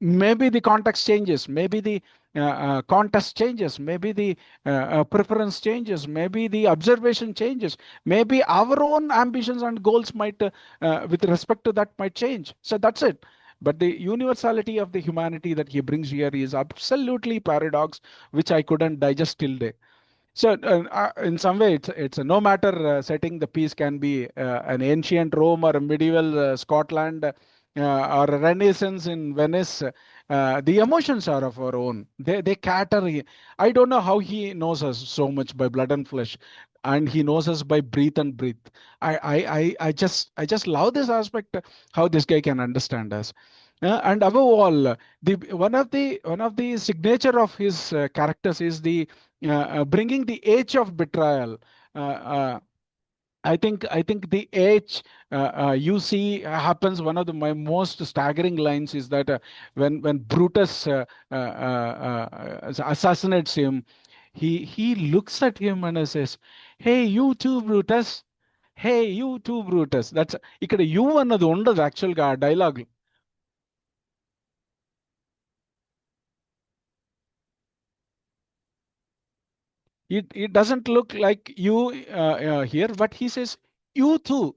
Maybe the context changes. Maybe the contest changes. Maybe the preference changes. Maybe the observation changes. Maybe our own ambitions and goals might, with respect to that, might change. So that's it. But the universality of the humanity that he brings here is absolutely paradox, which I couldn't digest till day. So in some way, it's no matter setting, the piece can be an ancient Rome or a medieval Scotland or a Renaissance in Venice. The emotions are of our own. They cater. I don't know how he knows us so much by blood and flesh, and he knows us by breath and breath. I just love this aspect, how this guy can understand us. And above all, one of the signature of his characters is the bringing the age of betrayal. I think the age you see happens. One of my most staggering lines is that when Brutus assassinates him, he looks at him and says, "Hey, you too, Brutus. Hey, you too, Brutus." That's ఇక్కడ you అన్నది ఉండదు యాక్చువల్గా ఆ dialogue. It doesn't look like you here, but he says, you too,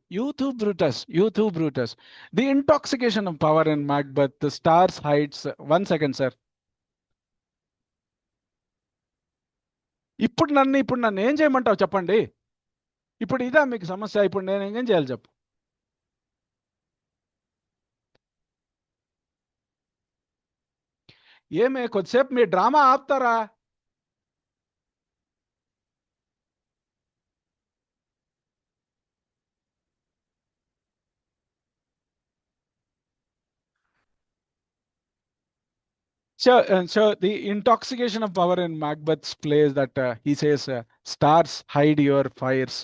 Brutus, you too, Brutus. The intoxication of power in Macbeth, the stars hides. 1 second, sir. ఇప్పుడు నన్ను ఏం చేయమంటావు చెప్పండి? ఇప్పుడు ఇదా మీకు సమస్య? ఇప్పుడు నేను ఏం చేయాలి చెప్పు? ఏమే కొద్దిసేపు మీ డ్రామా ఆపుతారా? So the intoxication of power in Macbeth's plays that he says, "Stars, hide your fires.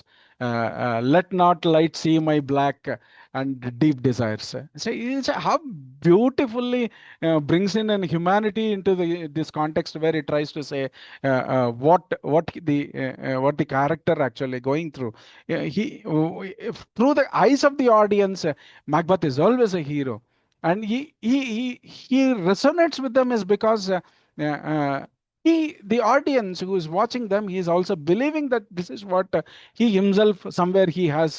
Let not light see my black and deep desires." So how beautifully brings in an humanity into this context where he tries to say what the character actually going through. Through the eyes of the audience, Macbeth is always a hero, and he resonates with them is because the audience who is watching them, he is also believing that this is what he himself, somewhere he has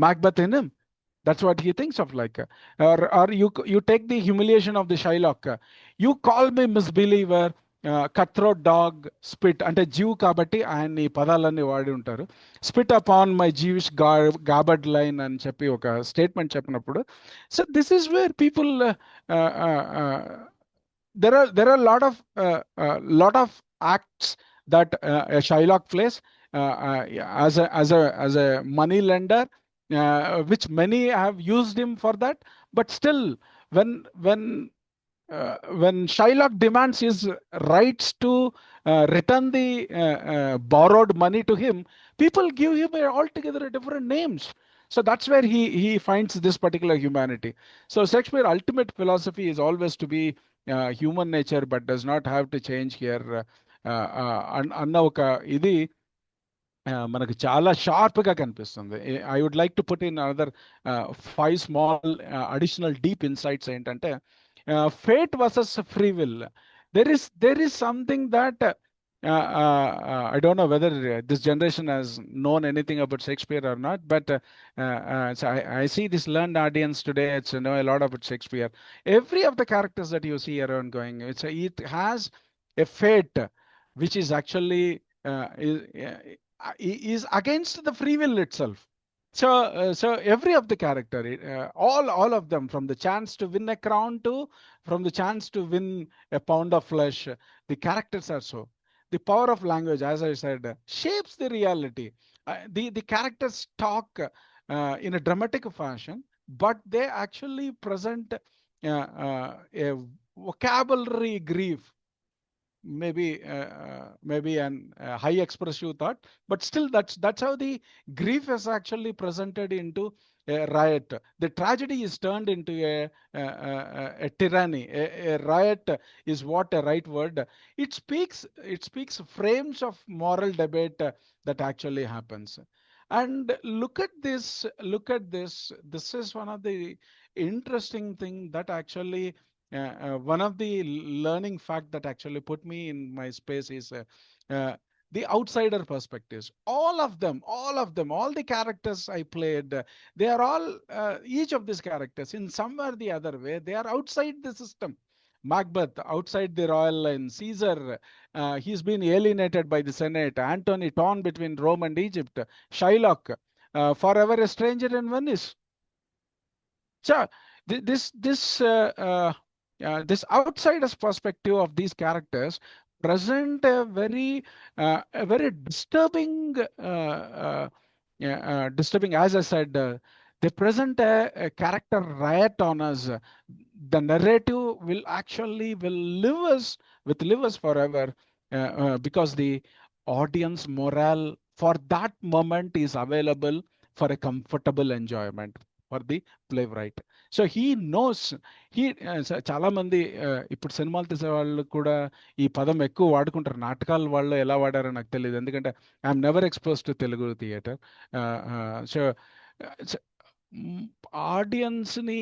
Macbeth in him. That's what he thinks of, like or you take the humiliation of the Shylock. You call me misbeliever, cutthroat dog, spit అంటే జీవ్ కాబట్టి ఆయన ఈ పదాలన్నీ వాడి ఉంటారు. Spit upon my జీవిష్ గాబర్డ్ line అని చెప్పి ఒక స్టేట్మెంట్ చెప్పినప్పుడు, so this is where people there are lot of acts that Shylock plays as a money lender, which many have used him for that. But still, when Shylock demands his rights to return the borrowed money to him, people give him altogether different names. So that's where he finds this particular humanity. So Shakespeare ultimate philosophy is always to be human nature, but does not have to change here. అన్న ఒక ఇది మనకు చాలా షార్ప్గా కనిపిస్తుంది. I would like to put in another 5 small additional deep insights. ఏంటంటే fate versus free will. There is something that I don't know whether this generation has known anything about Shakespeare or not, but so I see this learned audience today, it's know a lot about Shakespeare. Every of the characters that you see around going, it has a fate which is actually is against the free will itself. So every of the character, all of them, from the chance to win a crown to from the chance to win a pound of flesh, the characters are so. The power of language, as I said, shapes the reality. The characters talk in a dramatic fashion, but they actually present a vocabulary grief, maybe an high expressive thought, but still that's how the grief is actually presented into a riot. The tragedy is turned into a tyranny. A riot is what a right word. It speaks frames of moral debate that actually happens. And look at this. This is one of the interesting thing that actually one of the learning fact that actually put me in my space is the outsider perspectives. All of them, all the characters I played, they are all, each of these characters in some or the other way, they are outside the system. Macbeth, outside the royal line. Caesar, he's been alienated by the Senate. Antony, torn between Rome and Egypt. Shylock, forever a stranger in Venice. So this outsider's perspective of these characters present a very disturbing, as I said, they present a character riot on us. The narrative will live us forever, because the audience morale for that moment is available for a comfortable enjoyment for the playwright. So he knows, చాలా మంది ఇప్పుడు సినిమాలు తీసే వాళ్ళు కూడా ఈ పదం ఎక్కువ వాడుకుంటారు. నాటకాల వాళ్ళు ఎలా వాడారో నాకు తెలియదు, ఎందుకంటే I'm never expose to Telugu theatre. So ఆడియన్స్ని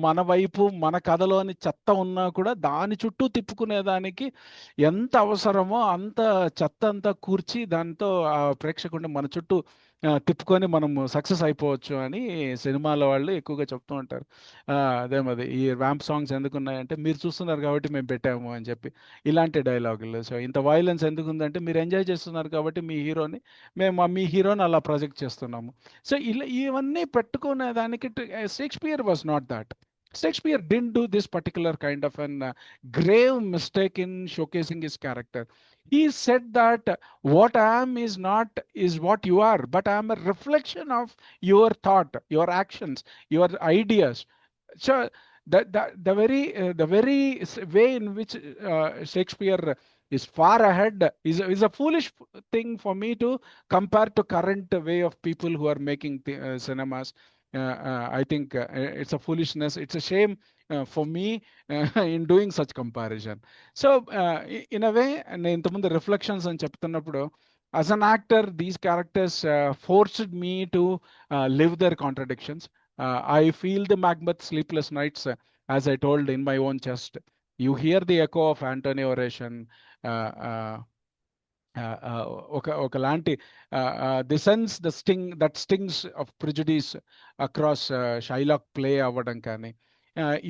మన వైపు, మన కథలోని చెత్త ఉన్నా కూడా దాని చుట్టూ తిప్పుకునేదానికి ఎంత అవసరమో అంత చెత్త అంతా కూర్చి దాంతో ఆ ప్రేక్షకుడిని మన చుట్టూ తిప్పుకొని మనము సక్సెస్ అయిపోవచ్చు అని సినిమాల వాళ్ళు ఎక్కువగా చెప్తూ ఉంటారు. అదే మరి ఈ ర్యాంప్ సాంగ్స్ ఎందుకున్నాయంటే మీరు చూస్తున్నారు కాబట్టి మేము పెట్టాము అని చెప్పి ఇలాంటి డైలాగులు. సో ఇంత వైలెన్స్ ఎందుకు ఉందంటే మీరు ఎంజాయ్ చేస్తున్నారు కాబట్టి మేము మీ హీరోని అలా ప్రొజెక్ట్ చేస్తున్నాము. సో ఇలా ఇవన్నీ పెట్టుకునే దానికి Shakespeare was not that. Shakespeare didn't do this particular kind of an grave mistake in showcasing his character. He said that what I am is not is what you are, but I am a reflection of your thought, your actions, your ideas. So the very way in which Shakespeare is far ahead is a foolish thing for me to compare to current way of people who are making cinemas. I think it's a foolishness. It's a shame for me in doing such comparison. So in a way, నేను ఇంతకుముందు reflections అని చెప్తున్నప్పుడు as an actor, these characters forced me to live their contradictions. I feel the Macbeth sleepless nights, as I told in my own chest. You hear the echo of Antony oration. ఒకలాంటి the sense that stings of prejudice across Shylock play అవ్వడం కానీ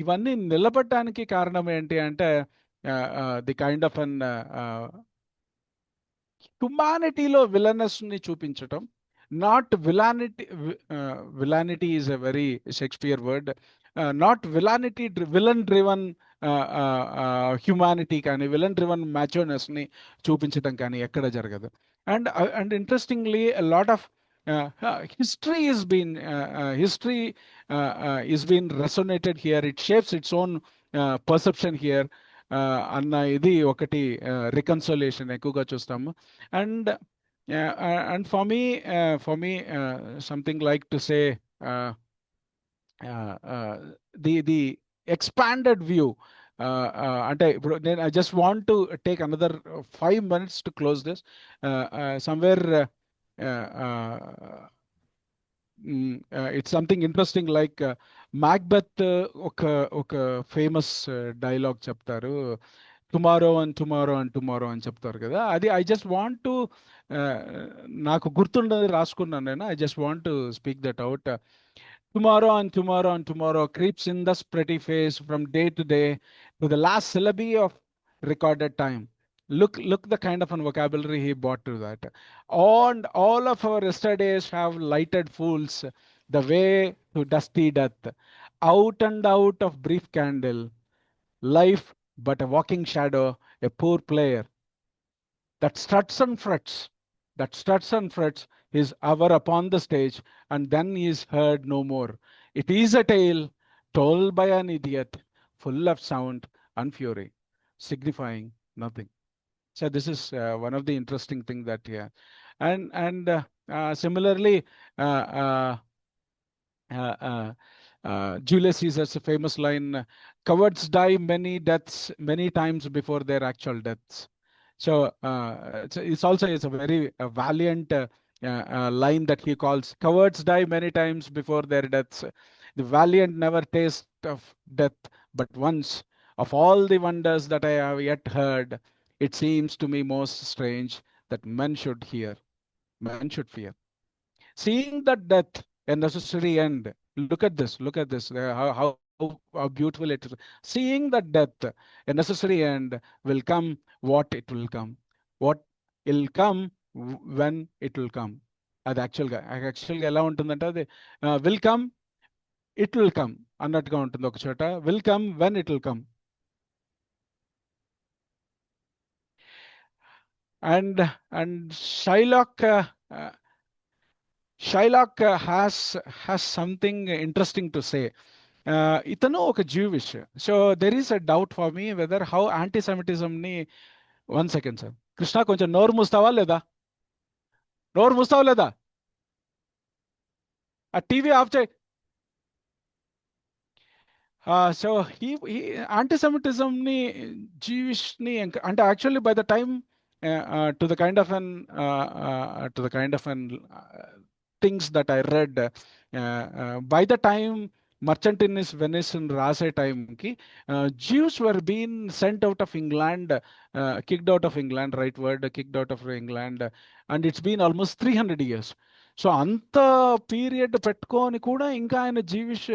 ఇవన్నీ నిలబడటానికి కారణం ఏంటి అంటే the kind of un హ్యుమానిటీలో విలనెస్ని చూపించటం. Not villainy is a very Shakespeare word. Not villain driven humanity కానీ విలన్ డ్రివన్ మ్యాచోనెస్ని చూపించడం కానీ ఎక్కడ జరగదు. And interestingly lot of history is being resonated here. It shapes its own perception here అన్న ఇది ఒకటి రికన్సోలేషన్ ఎక్కువగా చూస్తాము. And for me something like to say the expanded view. అంటే ఇప్పుడు నేను I just want to take another 5 minutes to close this. Somewhere it's something interesting like Macbeth ఒక famous dialogue చెప్తారు, tomorrow and tomorrow and tomorrow అని చెప్తారు కదా. అది I just want to నాకు గుర్తుండదు రాసుకున్నాను నేను. I just want to speak that out. Tomorrow and tomorrow and tomorrow creeps in thus pretty face from day to day to the last syllable of recorded time. Look the kind of an vocabulary he brought to that. And all of our yesterdays have lighted fools the way to dusty death. Out and out of brief candle, life but a walking shadow, a poor player that struts and frets his hour upon the stage, and then he is heard no more. It is a tale told by an idiot, full of sound and fury, signifying nothing. So this is one of the interesting thing that here. And similarly, Julius Caesar's famous line, cowards die many times before their actual deaths. So it's a very valiant line that he calls, cowards die many times before their deaths. The valiant never taste of death but once. Of all the wonders that I have yet heard, it seems to me most strange that men should fear. Seeing that death a necessary end. Look at this. How beautiful it is. Seeing that death a necessary end will come what it will come. What will come when it will come. అది యాక్చువల్గా ఎలా ఉంటుందంటే అది will come it will come అన్నట్టుగా ఉంటుంది ఒక చోట. Will come when it will come. And Shylock has something interesting to say. ఇతను ఒక Jewish. So there is a doubt for me whether how anti-Semitism ని 1 second సార్ కృష్ణ కొంచెం నోరు మూస్తావా లేదా ఆ టీవీ ఆఫ్ చేయి. సో he anti-Semitism ని Jewish ని అంటే actually by the time to the kind of an things that I read, by the time Merchant in Venice in రాసే టైంకి Jews were being sent out of England, kicked out of England, right word, kicked out of England, and it's been almost 300 years. So అంత period పెట్టుకొని కూడా ఇంకా ఆయన జీవిష్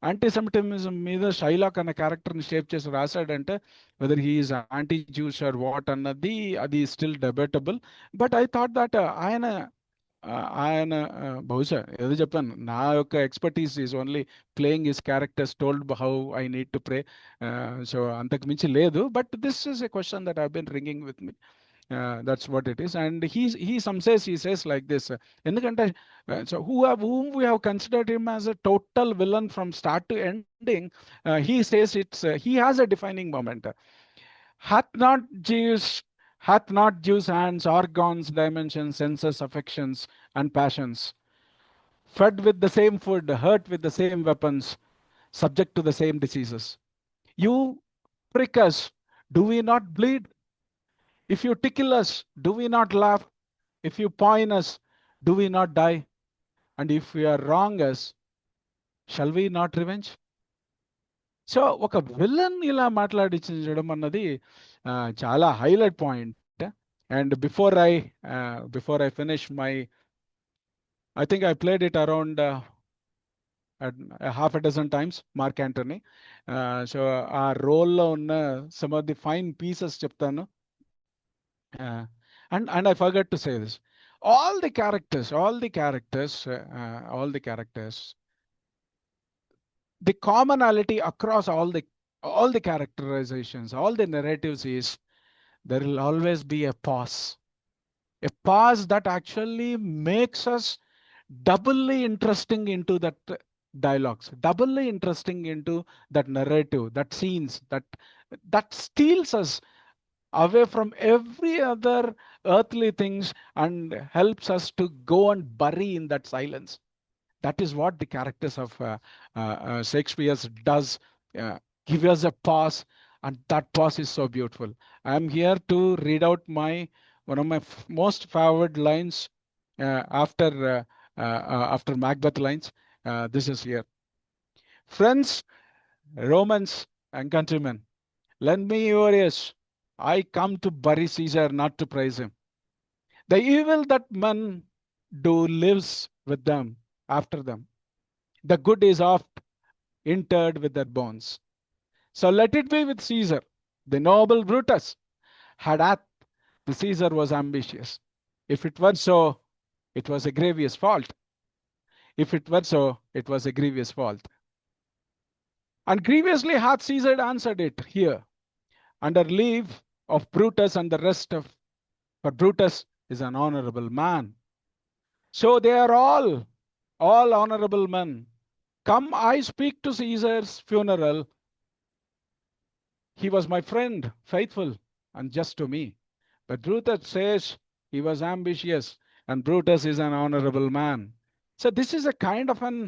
యాంటీసెమిటిజం మీద Shylock అనే క్యారెక్టర్ని షేప్ చేసి రాశాడంటే whether he's anti Jews or what అన్నది అది still debatable. But I thought that ఆయన బహుశా ఏదో చెప్పాను, నా యొక్క expertise is only playing his characters told how I need to pray. So అంతకు మించి లేదు. But this is a question that I been ringing with me. That's what it is. And he says like this, ఎందుకంటే so whom we have considered him as a total villain from start to ending, he says he has a defining moment. hath not Jews hath not Jews hands, organs, dimensions, senses, affections, and passions, fed with the same food, hurt with the same weapons, subject to the same diseases? You prick us, do we not bleed? If you tickle us, do we not laugh? If you point us, do we not die? And if we are wrong us, shall we not revenge? So ఒక villain ఇలా మాట్లాడించడం అన్నది చాలా highlight point. And before I finish I think I played it around half a dozen times, mark Antony. So ఆ రోల్లో ఉన్న some of the fine pieces చెప్తాను. And I forgot to say this. All the characters, the commonality across all the characterizations, all the narratives is there will always be a pause that actually makes us doubly interesting into that dialogues, doubly interesting into that narrative, that scenes, that steals us away from every other earthly things and helps us to go and bury in that silence. That is what the characters of Shakespeare does, give us a pause, and that pause is so beautiful. I am here to read out one of my most favorite lines after Macbeth lines. This is here. Friends, Romans, and countrymen, lend me your ears. I come to bury Caesar, not to praise him. The evil that men do lives with them after them. The good is oft interred with their bones. So let it be with Caesar. The noble Brutus had hath, the Caesar was ambitious. If it were so, it was a grievous fault. If it were so, it was a grievous fault. And grievously hath Caesar answered it here, under leave of Brutus and the rest of, for Brutus is an honorable man. So they are all honorable men. Come, I speak to Caesar's funeral. He was my friend, faithful and just to me. But Brutus says he was ambitious, and Brutus is an honorable man. So this is a kind of an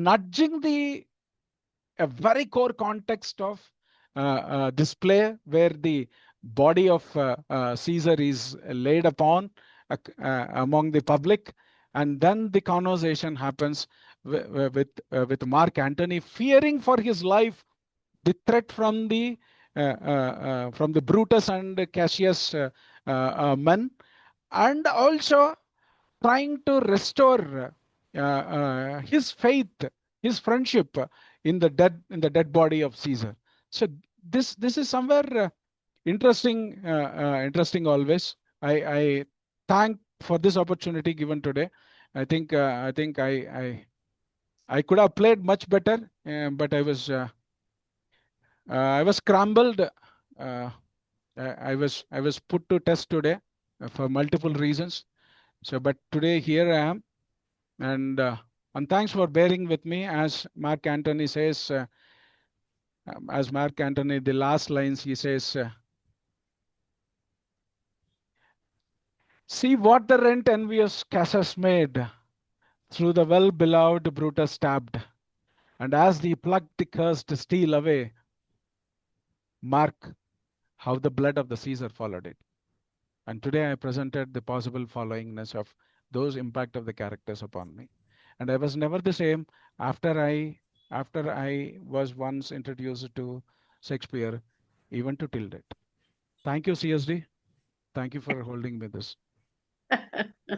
nudging a very core context of this play, where the body of Caesar is laid upon among the public, and then the conversation happens with Mark Antony fearing for his life, the threat from the Brutus and Cassius men, and also trying to restore his faith, his friendship in the dead body of Caesar. So this is somewhere interesting always. I thank for this opportunity given today. I think I could have played much better, but I was scrambled. I was put to test today for multiple reasons. So, but today here I am, and thanks for bearing with me. As Mark Antony says, the last lines he says, see what the rent envious Cassius made, through the well-beloved Brutus stabbed, and as the plucked the cursed steel away, mark how the blood of the Caesar followed it. And today I presented the possible followingness of those impact of the characters upon me. And I was never the same after I was once introduced to Shakespeare, even to till date. Thank you, CSD. Thank you for holding me this.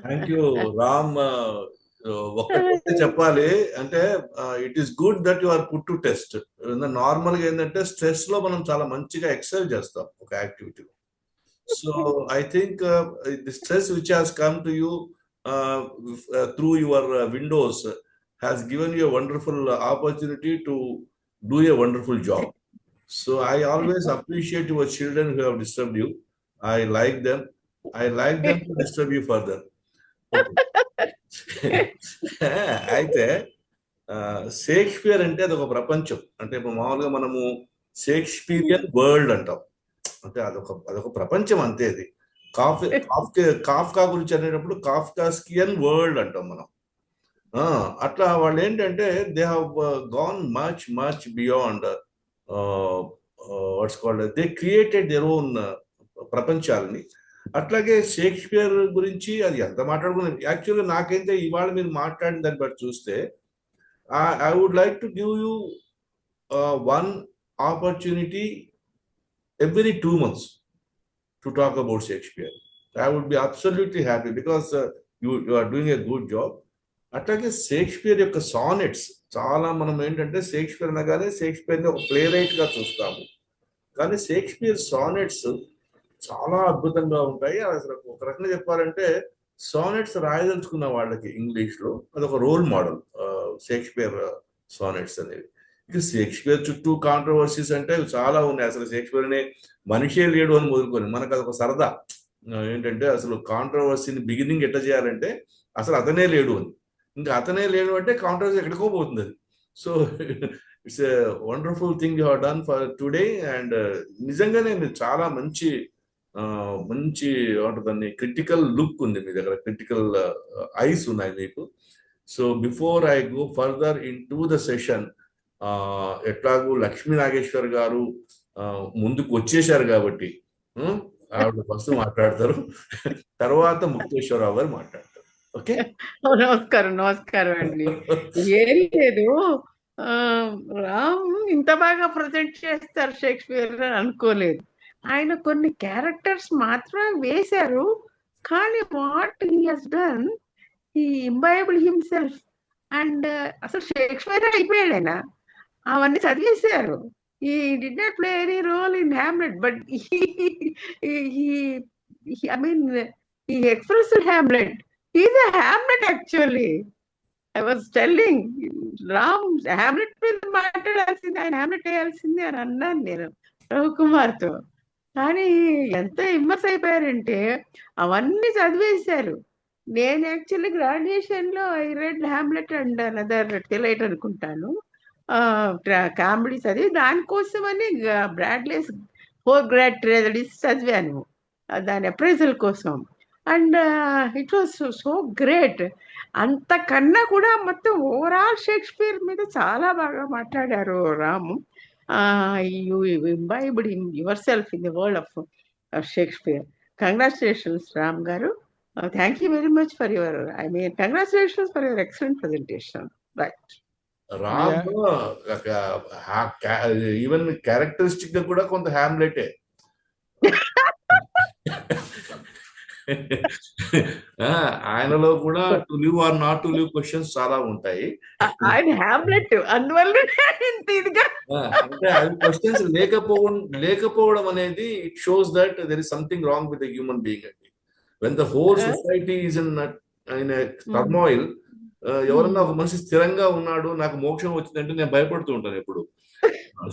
Thank you Ram. ఒక్కటే చెప్పాలి అంటే it is good that you are put to test. Normal గా ఏంటంటే stress లో మనం చాలా మంచిగా XL చేస్తాం ఒక activity. So I think the stress which has come to you through your Windows has given you a wonderful opportunity to do a wonderful job. So I always appreciate your children who have disturbed you. I like them. I like them to disturb you further. Okay. అయితే Shakespeare అంటే అది ఒక ప్రపంచం. అంటే ఇప్పుడు మామూలుగా మనము షేక్స్పియరియన్ world అంటాం. అంటే అదొక ప్రపంచం అంతే. అది కాఫ్కా గురించి అనేటప్పుడు కాఫ్కాస్కియన్ వరల్డ్ అంటాం మనం. అట్లా వాళ్ళు ఏంటంటే they have gone much beyond what's called, they created their own ప్రపంచాలని. అట్లాగే షేక్స్పియర్ గురించి అది ఎంత మాట్లాడుకున్నాం. యాక్చువల్గా నాకైతే ఇవాళ మీరు మాట్లాడిన దాన్ని బట్టి చూస్తే I would like to give you one opportunity every 2 months to talk about Shakespeare. I would be absolutely happy because you are doing a good job. అట్లాగే షేక్స్పియర్ యొక్క సానెట్స్ చాలా, మనం ఏంటంటే షేక్స్పియర్ అనగానే షేక్స్పియర్ని ఒక ప్లే రైట్ గా చూస్తాము, కానీ షేక్స్పియర్ సానెట్స్ చాలా అద్భుతంగా ఉంటాయి. అసలు ఒక రకంగా చెప్పాలంటే సానెట్స్ రాయదలుచుకున్న వాళ్ళకి ఇంగ్లీష్ లో అదొక రోల్ మోడల్ షేక్స్పియర్ సానెట్స్ అనేవి. ఇక షేక్స్పియర్ చుట్టూ కాంట్రవర్సీస్ అంటే చాలా ఉన్నాయి. అసలు షేక్స్పియర్ని మనిషే లేడు అని మొదలుకొని మనకు అదొక సరదా. ఏంటంటే అసలు కాంట్రవర్సీని బిగినింగ్ ఎట్లా చేయాలంటే అసలు అతనే లేడు అని, ఇంకా అతనే లేడు అంటే కాంట్రవర్సీ ఎక్కడికో పోతుంది అది. So it's a wonderful thing you have done for today. And నిజంగానే మీరు చాలా మంచి దాన్ని క్రిటికల్ లుక్ ఉంది మీ దగ్గర, క్రిటికల్ ఐస్ ఉన్నాయి మీకు. So before I go further in to the session, ఎట్లాగూ లక్ష్మీ నాగేశ్వర్ గారు ముందుకు వచ్చేసారు కాబట్టి ఆవిడ ఫస్ట్ మాట్లాడతారు, తర్వాత ముక్తేశ్వరరావు గారు మాట్లాడతారు. ఓకే, నమస్కారం అండి. ఏం లేదు, రామ్ ఇంత బాగా ప్రజెంట్ చేస్తారు షేక్స్పియర్ అని అనుకోలేదు. ఆయన కొన్ని క్యారెక్టర్స్ మాత్రమే వేశారు, కానీ what he has done, he imbibe himself. And అసలు షేక్స్పియర్ అయిపోయాడు ఆయన, అవన్నీ చదివేశారు. He did not play any role in Hamlet, but he expressed Hamlet. He's a Hamlet actually. I was telling Ram, Hamlet మీద మాట్లాడాల్సింది, ఆయన Hamlet వేయాల్సింది అని అన్నాను నేను రవికుమార్తో. కానీ ఎంత ఇమ్మర్స్ అయిపోయారంటే అవన్నీ చదివేశారు. నేను యాక్చువల్లీ గ్రాడ్యుయేషన్ లో I read Hamlet and another టెలైట్ అనుకుంటాను, కామెడీ చదివి దానికోసమని బ్రాడ్లేస్ 4 గ్రాడ్ ట్రెజడీస్ చదివాను దాని అప్రైజల్ కోసం. And it was so great. అంతకన్నా కూడా మొత్తం ఓవరాల్ షేక్స్పియర్ మీద చాలా బాగా మాట్లాడారు Ramu. You imbibed yourself in the world of Shakespeare. Congratulations Ram garu. Thank you very much for your congratulations for your excellent presentation. Right. Ram even characteristic గా కూడా కొంత హ్యామ్లెటే. ఆయనలో కూడా to live or not to live questions చాలా ఉంటాయి. ఆయన hamlet అందువల్ల అంటే అవి క్వశ్చన్స్ లేకపోవడం అనేది it shows that there is something wrong with human being అండి. When the whole society is in turmoil, ఎవరన్నా ఒక మనిషి స్థిరంగా ఉన్నాడు, నాకు మోక్షం వచ్చిందంటే నేను భయపడుతూ ఉంటాను ఎప్పుడు.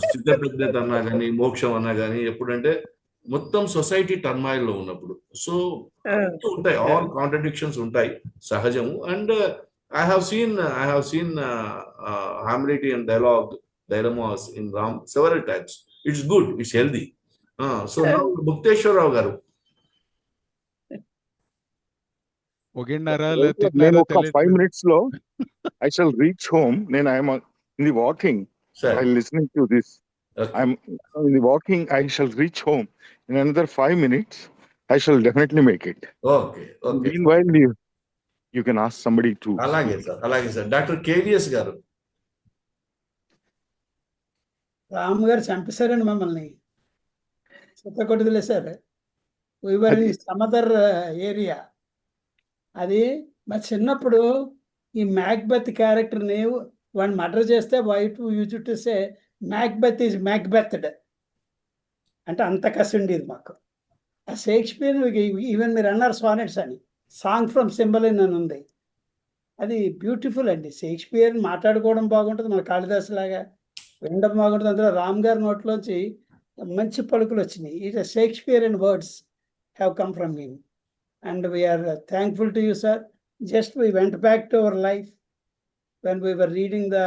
స్థిత ప్రజ్ఞత అన్నా కానీ మోక్షం అన్నా కానీ ఎప్పుడంటే మొత్తం సొసైటీ టర్మాయిల్ లో ఉన్నప్పుడు. సో ఉంటాయి, ఆల్ కాంట్రడిక్షన్స్ ఉంటాయి, సహజము. And I have seen Hamletian dilemmas in Ram several times. It's good, it's healthy. So Mukteshwararao garu నేను ఒక 5 minutes లో I shall reach home. Then I am in the walking while listening to this. I am in the walking. I shall reach home in another 5 minutes. I shall definitely make it. Okay. Meanwhile, you can ask somebody to. అలాగే sir. Doctor KVS గారు. రామ్ గారు చంపేశారండి మమ్మల్ని, చెత్త కొట్టుదిలేశారు. We were in some other area. అది మా చిన్నప్పుడు ఈ Macbeth క్యారెక్టర్ని వాడిని మర్డర్ చేస్తే we'd use to say Macbeth is Macbethed అంటే అంత కసి ఉండేది మాకు. ఆ షేక్స్పియర్ ఈవెన్ మీరు అన్నారు సానెట్స్ అని, సాంగ్ ఫ్రమ్ సింబలిన్ అని ఉంది, అది బ్యూటిఫుల్ అండి. షేక్స్పియర్ మాట్లాడుకోవడం బాగుంటుంది, మన కాళిదాసు లాగా వినడం బాగుంటుంది. అందులో రామ్ గారి నోట్లోంచి మంచి పలుకులు వచ్చినాయి. It Shakespeare and words have come from him and we are thankful to you sir. Just we went back to our life when we were reading the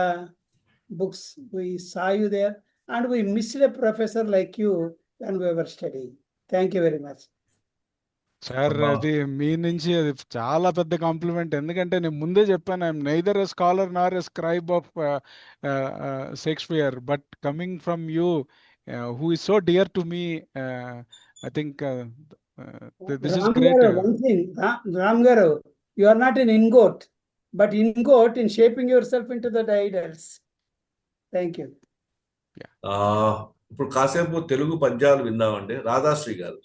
books. We saw you there and we missed a professor like you when we were studying. Thank you very much. Sir అది మీ నుంచి అది చాలా పెద్ద complement. ఎందుకంటే నేను ముందే చెప్పాను, I'm neither a scholar nor a scribe of Shakespeare, but coming from you who is so dear to me, I think this is great. One thing, Ram Garu, you are not an ingot, but ingot in shaping yourself into the idols. Thank you. ఇప్పుడు కాసేపు తెలుగు పద్యాలు విందామండి. రాధాశ్రీ గారు.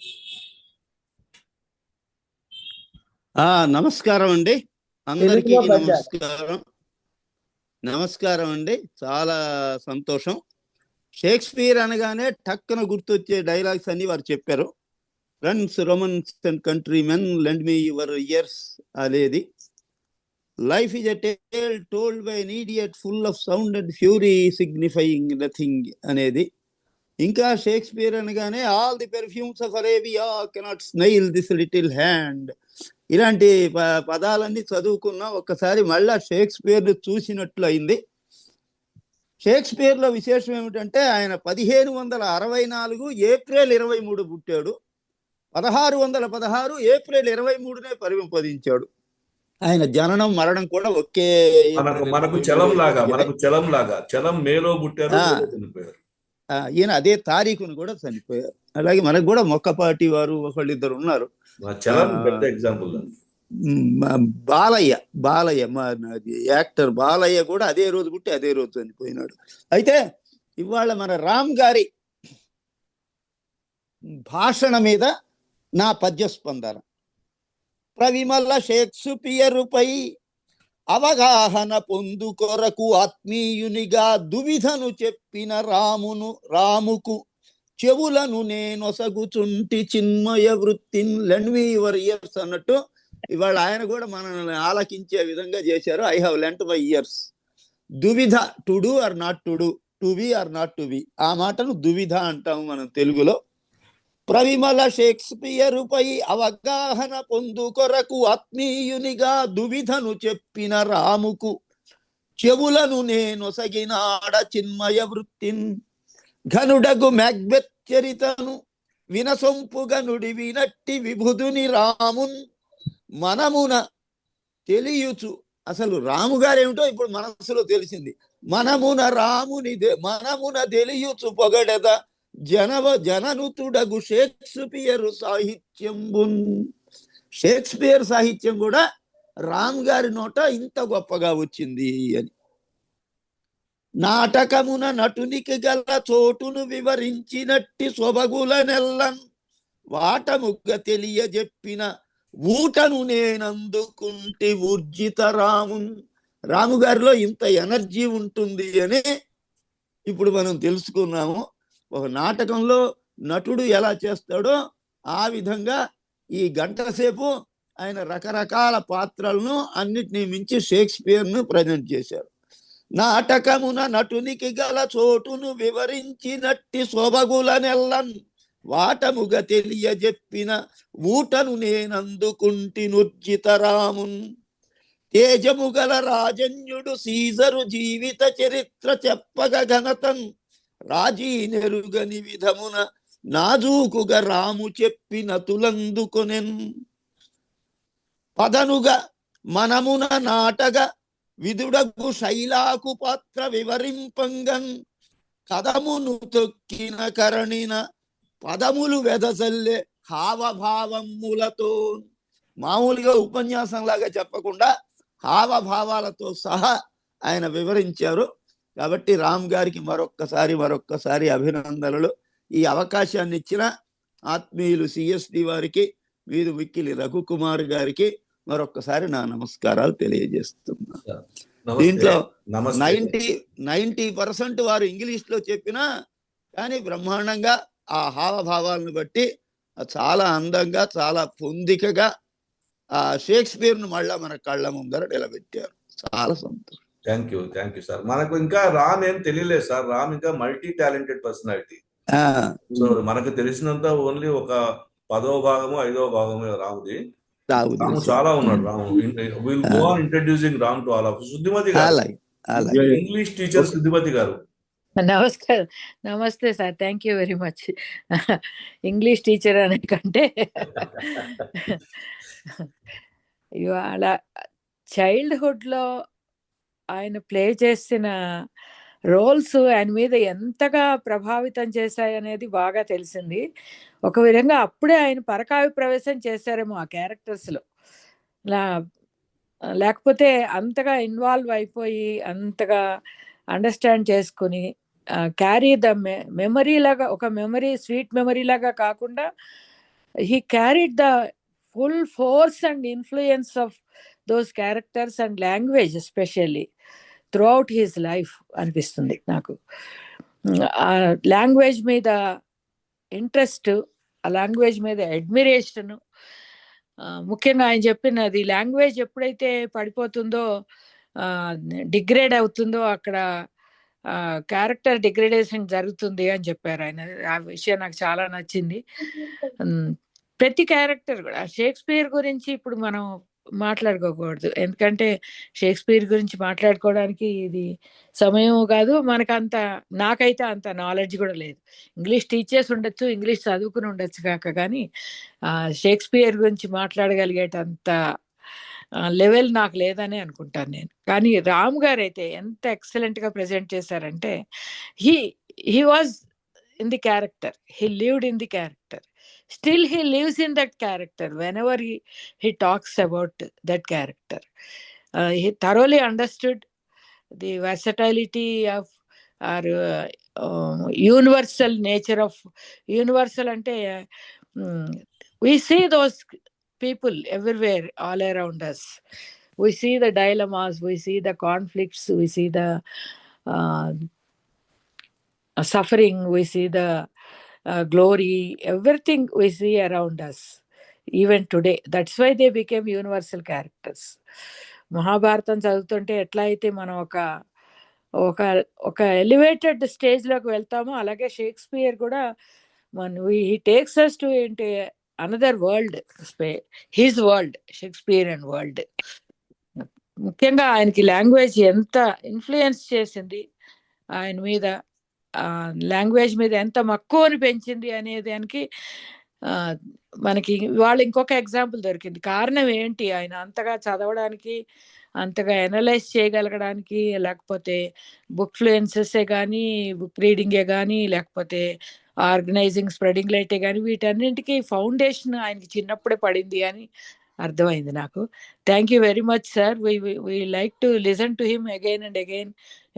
నమస్కారం అండి, అందరికీ నమస్కారం అండి. చాలా సంతోషం. షేక్స్పియర్ అనగానే టక్కున గుర్తొచ్చే డైలాగ్స్ అన్ని వారు చెప్పారు. Friends, Romans and countrymen, lend me your ears అనేది. Life is a tale told by an idiot full of sound and fury signifying nothing అనేది. ఇంకా షేక్స్పియర్ అనగానే all the perfumes of Arabia cannot snail this little hand, ఇలాంటి పదాలన్నీ చదువుకున్నా ఒక్కసారి మళ్ళా షేక్స్పియర్ని చూసినట్లు అయింది. షేక్స్పియర్లో విశేషం ఏమిటంటే ఆయన 1564 ఏప్రిల్ 23 పుట్టాడు. 1616 ఏప్రిల్ 23నే పరివింపదించాడు. ఆయన జననం మరణం కూడా ఒకే. మనకు చలం మేలో పుట్టారు, ఈయన అదే తారీఖును కూడా చనిపోయారు. అలాగే మనకు కూడా మొక్కపాటి వారు ఒకళ్ళిద్దరు ఉన్నారు. బాలయ్య యాక్టర్ బాలయ్య కూడా అదే రోజు పుట్టి అదే రోజు చనిపోయినాడు. అయితే ఇవాళ మన రామ్ గారి భాషణ మీద నా పద్యస్పందన. ప్రవిమల షేక్స్పియరుపై అవగాహన పొందు కొరకు ఆత్మీయునిగా దువిధను చెప్పిన రాముకు చెవులను నేనొసగుచుంటి చిన్మయ వృత్తిన్ లెండ్ మీ యువర్ ఇయర్స్ అన్నట్టు ఇవాళ ఆయన కూడా మనల్ని ఆలకించే విధంగా చేశారు. I have lent my ears. దువిధ, to do or not to do, to be or not to be, ఆ మాటను దువిధ అంటాము మనం తెలుగులో. ప్రవిమల షేక్స్పియరుపై అవగాహన పొందు కొరకు ఆత్మీయునిగా దువిధను చెప్పిన రాముకు చెవులను నేనొసగినాడ చిన్మయ వృత్తిన్ ఘనుడగు మ్యాక్బెత్ చరితను వినసొంపుగా నుడివినట్టి విభుదుని రామున్ మనమున తెలియచు. అసలు రాము గారేమిటో ఇప్పుడు మనసులో తెలిసింది. మనమున తెలియచు పొగడెద జననుతుడగు షేక్స్పియర్ సాహిత్యంబున్. షేక్స్పియర్ సాహిత్యం కూడా రామ్ గారి నోట ఇంత గొప్పగా వచ్చింది అని. నాటకమున నటునికి గల చోటును వివరించినట్టి సొబగుల నెల్లన్ వాటముగ్గ తెలియజెప్పిన ఊటను నేనందుకుంటి ఊర్జిత రామున్. రాము గారిలో ఇంత ఎనర్జీ ఉంటుంది అని ఇప్పుడు మనం తెలుసుకున్నాము. ఒక నాటకంలో నటుడు ఎలా చేస్తాడో ఆ విధంగా ఈ గంట సేపు ఆయన రకరకాల పాత్రలను అన్నిటినీ మించి షేక్స్పియర్ను ప్రజెంట్ చేశారు. నాటకమున నటునికి గల చోటును వివరించినట్టి శోభగుల నెల్లన్ వాటముగా తెలియజెప్పిన ఊటను నేనందుకుంటి నుర్జిత రామున్. తేజము గల రాజన్యుడు సీజరు జీవిత చరిత్ర చెప్పగ ఘనతన్ రాజీ నెరుగని విధమున నాజూకుగా రాము చెప్పిన తులందుకొనెన్. పదనుగా మనమున నాటగా విదుడగు శైలాకు పాత్ర వివరింపంగన్ కదమును తొక్కిన కరణిన పదములు వెదసల్లే హావభావములతో. మామూలుగా ఉపన్యాసం లాగా చెప్పకుండా హావభావాలతో సహా ఆయన వివరించారు. కాబట్టి రామ్ గారికి మరొక్కసారి అభినందనలు. ఈ అవకాశాన్ని ఇచ్చిన ఆత్మీయులు సిఎస్డి వారికి, వీరు మిక్కిలి రఘుకుమార్ గారికి, మరొక్కసారి నా నమస్కారాలు తెలియజేస్తున్నా. నమస్తే. దీంట్లో నమస్తే. 90% వారు ఇంగ్లీష్ లో చెప్పినా కానీ బ్రహ్మాండంగా ఆ హావభావాలను బట్టి చాలా అందంగా, చాలా పొందికగా ఆ షేక్స్పియర్ను మళ్ళా మన కళ్ళ ముందర నిలబెట్టారు. చాలా సంతోషం. Thank you sir. మనకు ఇంకా రామ్ ఏం తెలియలేదు సార్. రామ్ ఇంకా మల్టీ టాలెంటెడ్ పర్సనాలిటీ. సో మనకు తెలిసినంత ఓన్లీ ఒక 10వ భాగము 5వ భాగము రాముది. రాము చాలా ఉన్నాడు. Ramu will go on introducing Ram to all of. Shuddhimathi garu, English teacher Shuddhimathi garu. నమస్కారం. నమస్తే sir. Thank you very much. English teacher అనే కంటే ఇవాళ చైల్డ్హుడ్లో ఆయన ప్లే చేసిన రోల్స్ ఆయన మీద ఎంతగా ప్రభావితం చేశాయి అనేది బాగా తెలిసింది. ఒక విధంగా అప్పుడే ఆయన పరకాయ ప్రవేశం చేశారేమో ఆ క్యారెక్టర్స్లో. లేకపోతే అంతగా ఇన్వాల్వ్ అయిపోయి అంతగా అండర్స్టాండ్ చేసుకుని క్యారీ ద మెమరీ లాగా, ఒక మెమరీ స్వీట్ మెమరీ లాగా కాకుండా he carried the full force and influence of those characters and language especially through out his life అనిపిస్తుంది నాకు. ఆ లాంగ్వేజ్ మీద ఇంట్రెస్ట్, ఆ లాంగ్వేజ్ మీద అడ్మిరేషను, ముఖ్యంగా ఆయన చెప్పినది లాంగ్వేజ్ ఎప్పుడైతే పడిపోతుందో, డిగ్రేడ్ అవుతుందో అక్కడ క్యారెక్టర్ డిగ్రేడేషన్ జరుగుతుంది అని చెప్పారు ఆయన. ఆ విషయం నాకు చాలా నచ్చింది. ప్రతి క్యారెక్టర్ కూడా షేక్స్పియర్ గురించి ఇప్పుడు మనం మాట్లాడుకోకూడదు, ఎందుకంటే షేక్స్పియర్ గురించి మాట్లాడుకోవడానికి ఇది సమయం కాదు. మనకంత, నాకైతే అంత నాలెడ్జ్ కూడా లేదు. ఇంగ్లీష్ టీచర్స్ ఉండొచ్చు, ఇంగ్లీష్ చదువుకుని ఉండొచ్చు కాక, కానీ షేక్స్పియర్ గురించి మాట్లాడగలిగేటంత లెవెల్ నాకు లేదని అనుకుంటాను నేను. కానీ రామ్ గారు అయితే ఎంత ఎక్సలెంట్గా ప్రజెంట్ చేశారంటే, he was in the character, he lived in the character. Still he lives in that character whenever he talks about that character. He thoroughly understood the versatility of or universal nature of universal ante we see those people everywhere all around us. We see the dilemmas, we see the conflicts, we see the suffering, we see the glory, everything we see around us even today. That's why they became universal characters. Mahabharatam చదువుతుంటే ఎట్లా అయితే మనం ఒక elevated స్టేజ్లోకి వెళ్తామో, అలాగే Shakespeare కూడా he takes us to into another world, his world, Shakespearean world. ముఖ్యంగా ఆయనకి లాంగ్వేజ్ ఎంత ఇన్ఫ్లుయెన్స్ చేసింది ఆయన మీద, లాంగ్వేజ్ మీద ఎంత మక్కువని పెంచింది అనే దానికి మనకి వాళ్ళు ఇంకొక ఎగ్జాంపుల్ దొరికింది. కారణం ఏంటి, ఆయన అంతగా చదవడానికి, అంతగా ఎనలైజ్ చేయగలగడానికి, లేకపోతే బుక్ ఫ్లూయెన్సెసే కానీ, బుక్ రీడింగే కానీ, లేకపోతే ఆర్గనైజింగ్ స్ప్రెడింగ్ లైటే కానీ, వీటన్నింటికి ఫౌండేషన్ ఆయనకి చిన్నప్పుడే పడింది అని అర్థమైంది నాకు. Thank you very much sir. We like to listen to him again and again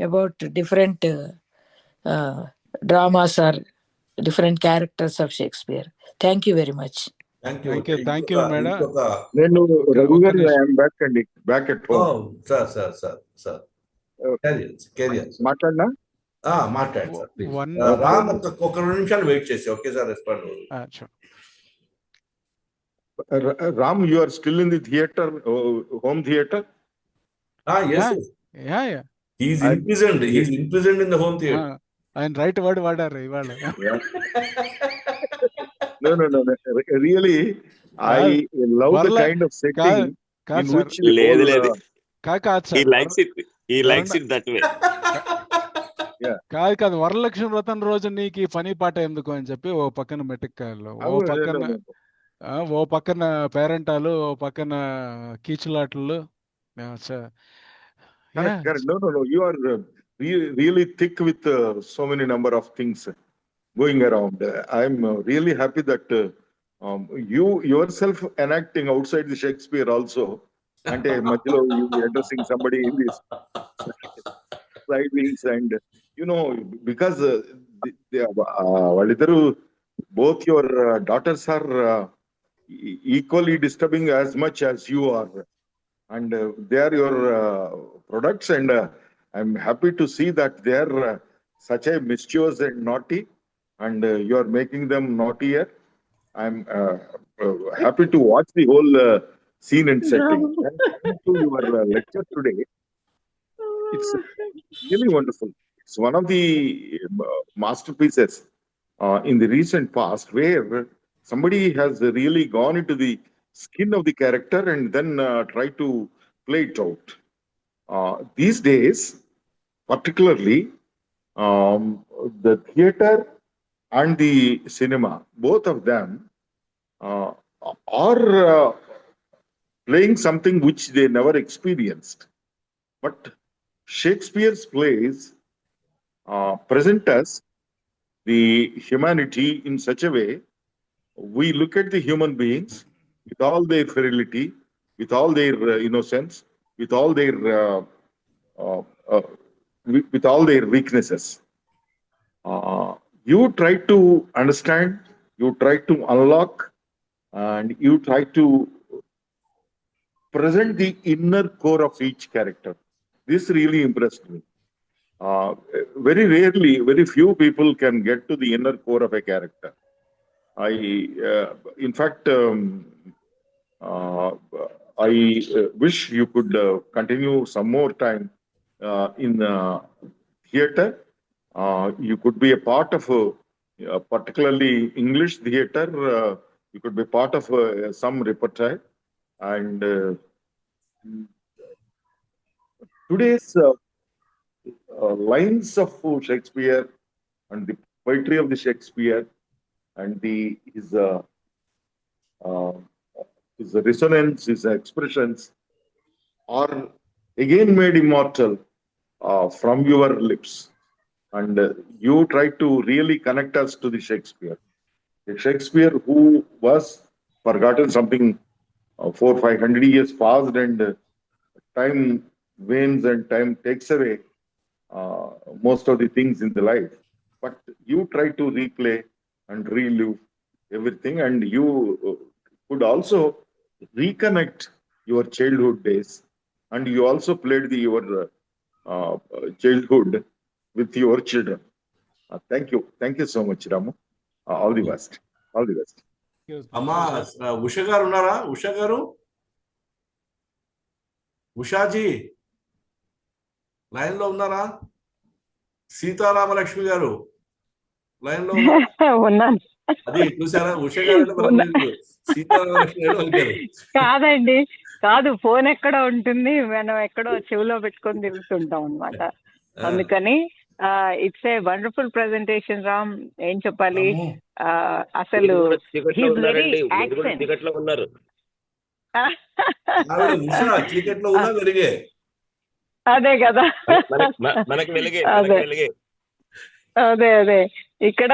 about different dramas or different characters of Shakespeare. Thank you very much. Thank you madam. నేను రఘు గారు, I am back at home. Sir మాట్లాడినా? మాట్లాడు sir. Ram ఒక 2 నిమిషాలు wait చేసి okay sir respond. Ram, you are still in the theater, home theater? Yes. Yeah. He is imprisoned in the home theater. ఆయన right word వాడారు ఇవాళ. No. Really, I love the kind of setting in which he likes it that way. కాదు వరలక్ష్మి వ్రతం రోజు నీకు ఈ పని పాట ఎందుకు అని చెప్పి ఓ పక్కన మెటిక్కాయలు, ఓ పక్కన పేరెంటాలు, ఓ పక్కన కీచులాటలు. No, you are really thick with so many number of things going around. I'm really happy that you yourself enacting outside the Shakespeare also, and Majlo, you addressing somebody in this side wings, and because both your daughters are equally disturbing as much as you are. And they are your products, and I'm happy to see that they are such a mischievous and naughty, and you are making them naughtier. I'm happy to watch the whole scene and setting. And coming to your lecture today, it's really wonderful. It's one of the masterpieces in the recent past where somebody has really gone into the skin of the character and then try to play it out. These days, particularly, the theater and the cinema, both of them are playing something which they never experienced. But Shakespeare's plays present us the humanity in such a way. We look at the human beings with all their virility, with all their innocence, with all their with all their weaknesses. You try to understand, you try to unlock, and you try to present the inner core of each character. This really impressed me. Very rarely, very few people can get to the inner core of a character. In fact, I wish you could continue some more time in theater. You could be a part of, particularly English theater. You could be part of some repertoire. And today's lines of Shakespeare and the poetry of the Shakespeare and his resonance, his expressions are again made immortal from your lips. And you try to really connect us to the Shakespeare. The Shakespeare who was forgotten something 400-500 years passed, and time wanes and time takes away most of the things in the life. But you try to replay and relive everything, and you could also reconnect your childhood days, and you also played your childhood with your children. Thank you so much, Ramu. All the best. అమ్మా ఉష గారు ఉన్నారా? ఉష గారు, ఉషాజీ line లో ఉన్నారా? సీతారామలక్ష్మి గారు line లో ఉన్నాను. అది చూసారా? ఉష గారు సీతారామలక్ష్మి గారు కాదండి, కాదు, ఫోన్ ఎక్కడ ఉంటుంది, మనం ఎక్కడో చెవిలో పెట్టుకొని తిరుగుతుంటాం అనమాట. అందుకని it's a wonderful presentation Ram. ఏం చెప్పాలి, అసలు అదే కదా, అదే ఇక్కడ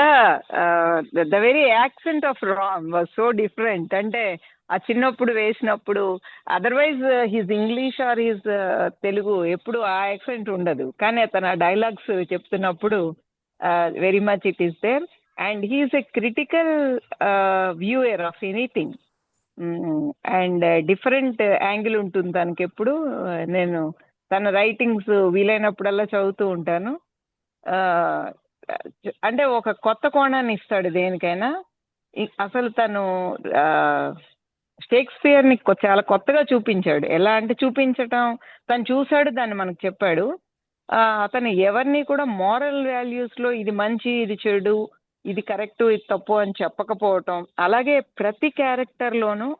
the very accent of Ram was so different. అంటే ఆ చిన్నప్పుడు వేసినప్పుడు, otherwise his English or his Telugu ఎప్పుడు ఆ యాక్సెంట్ ఉండదు, కానీ అతను ఆ డైలాగ్స్ చెప్తున్నప్పుడు very much it is there. And he is a critical viewer of anything, and different angle ఉంటుంది తనకి ఎప్పుడు. నేను తన రైటింగ్స్ వీలైనప్పుడల్లా చదువుతూ ఉంటాను. అంటే ఒక కొత్త కోణాన్ని ఇస్తాడు దేనికైనా. అసలు తను షేక్స్పియర్ ని చాలా కొత్తగా చూపించాడు. ఎలా అంటే చూపించటం, తను చూశాడు, దాన్ని మనకు చెప్పాడు. అతను ఎవరిని కూడా మోరల్ వాల్యూస్ లో ఇది మంచి, ఇది చెడు, ఇది కరెక్ట్, ఇది తప్పు అని చెప్పకపోవటం. అలాగే ప్రతి క్యారెక్టర్ లోనూ,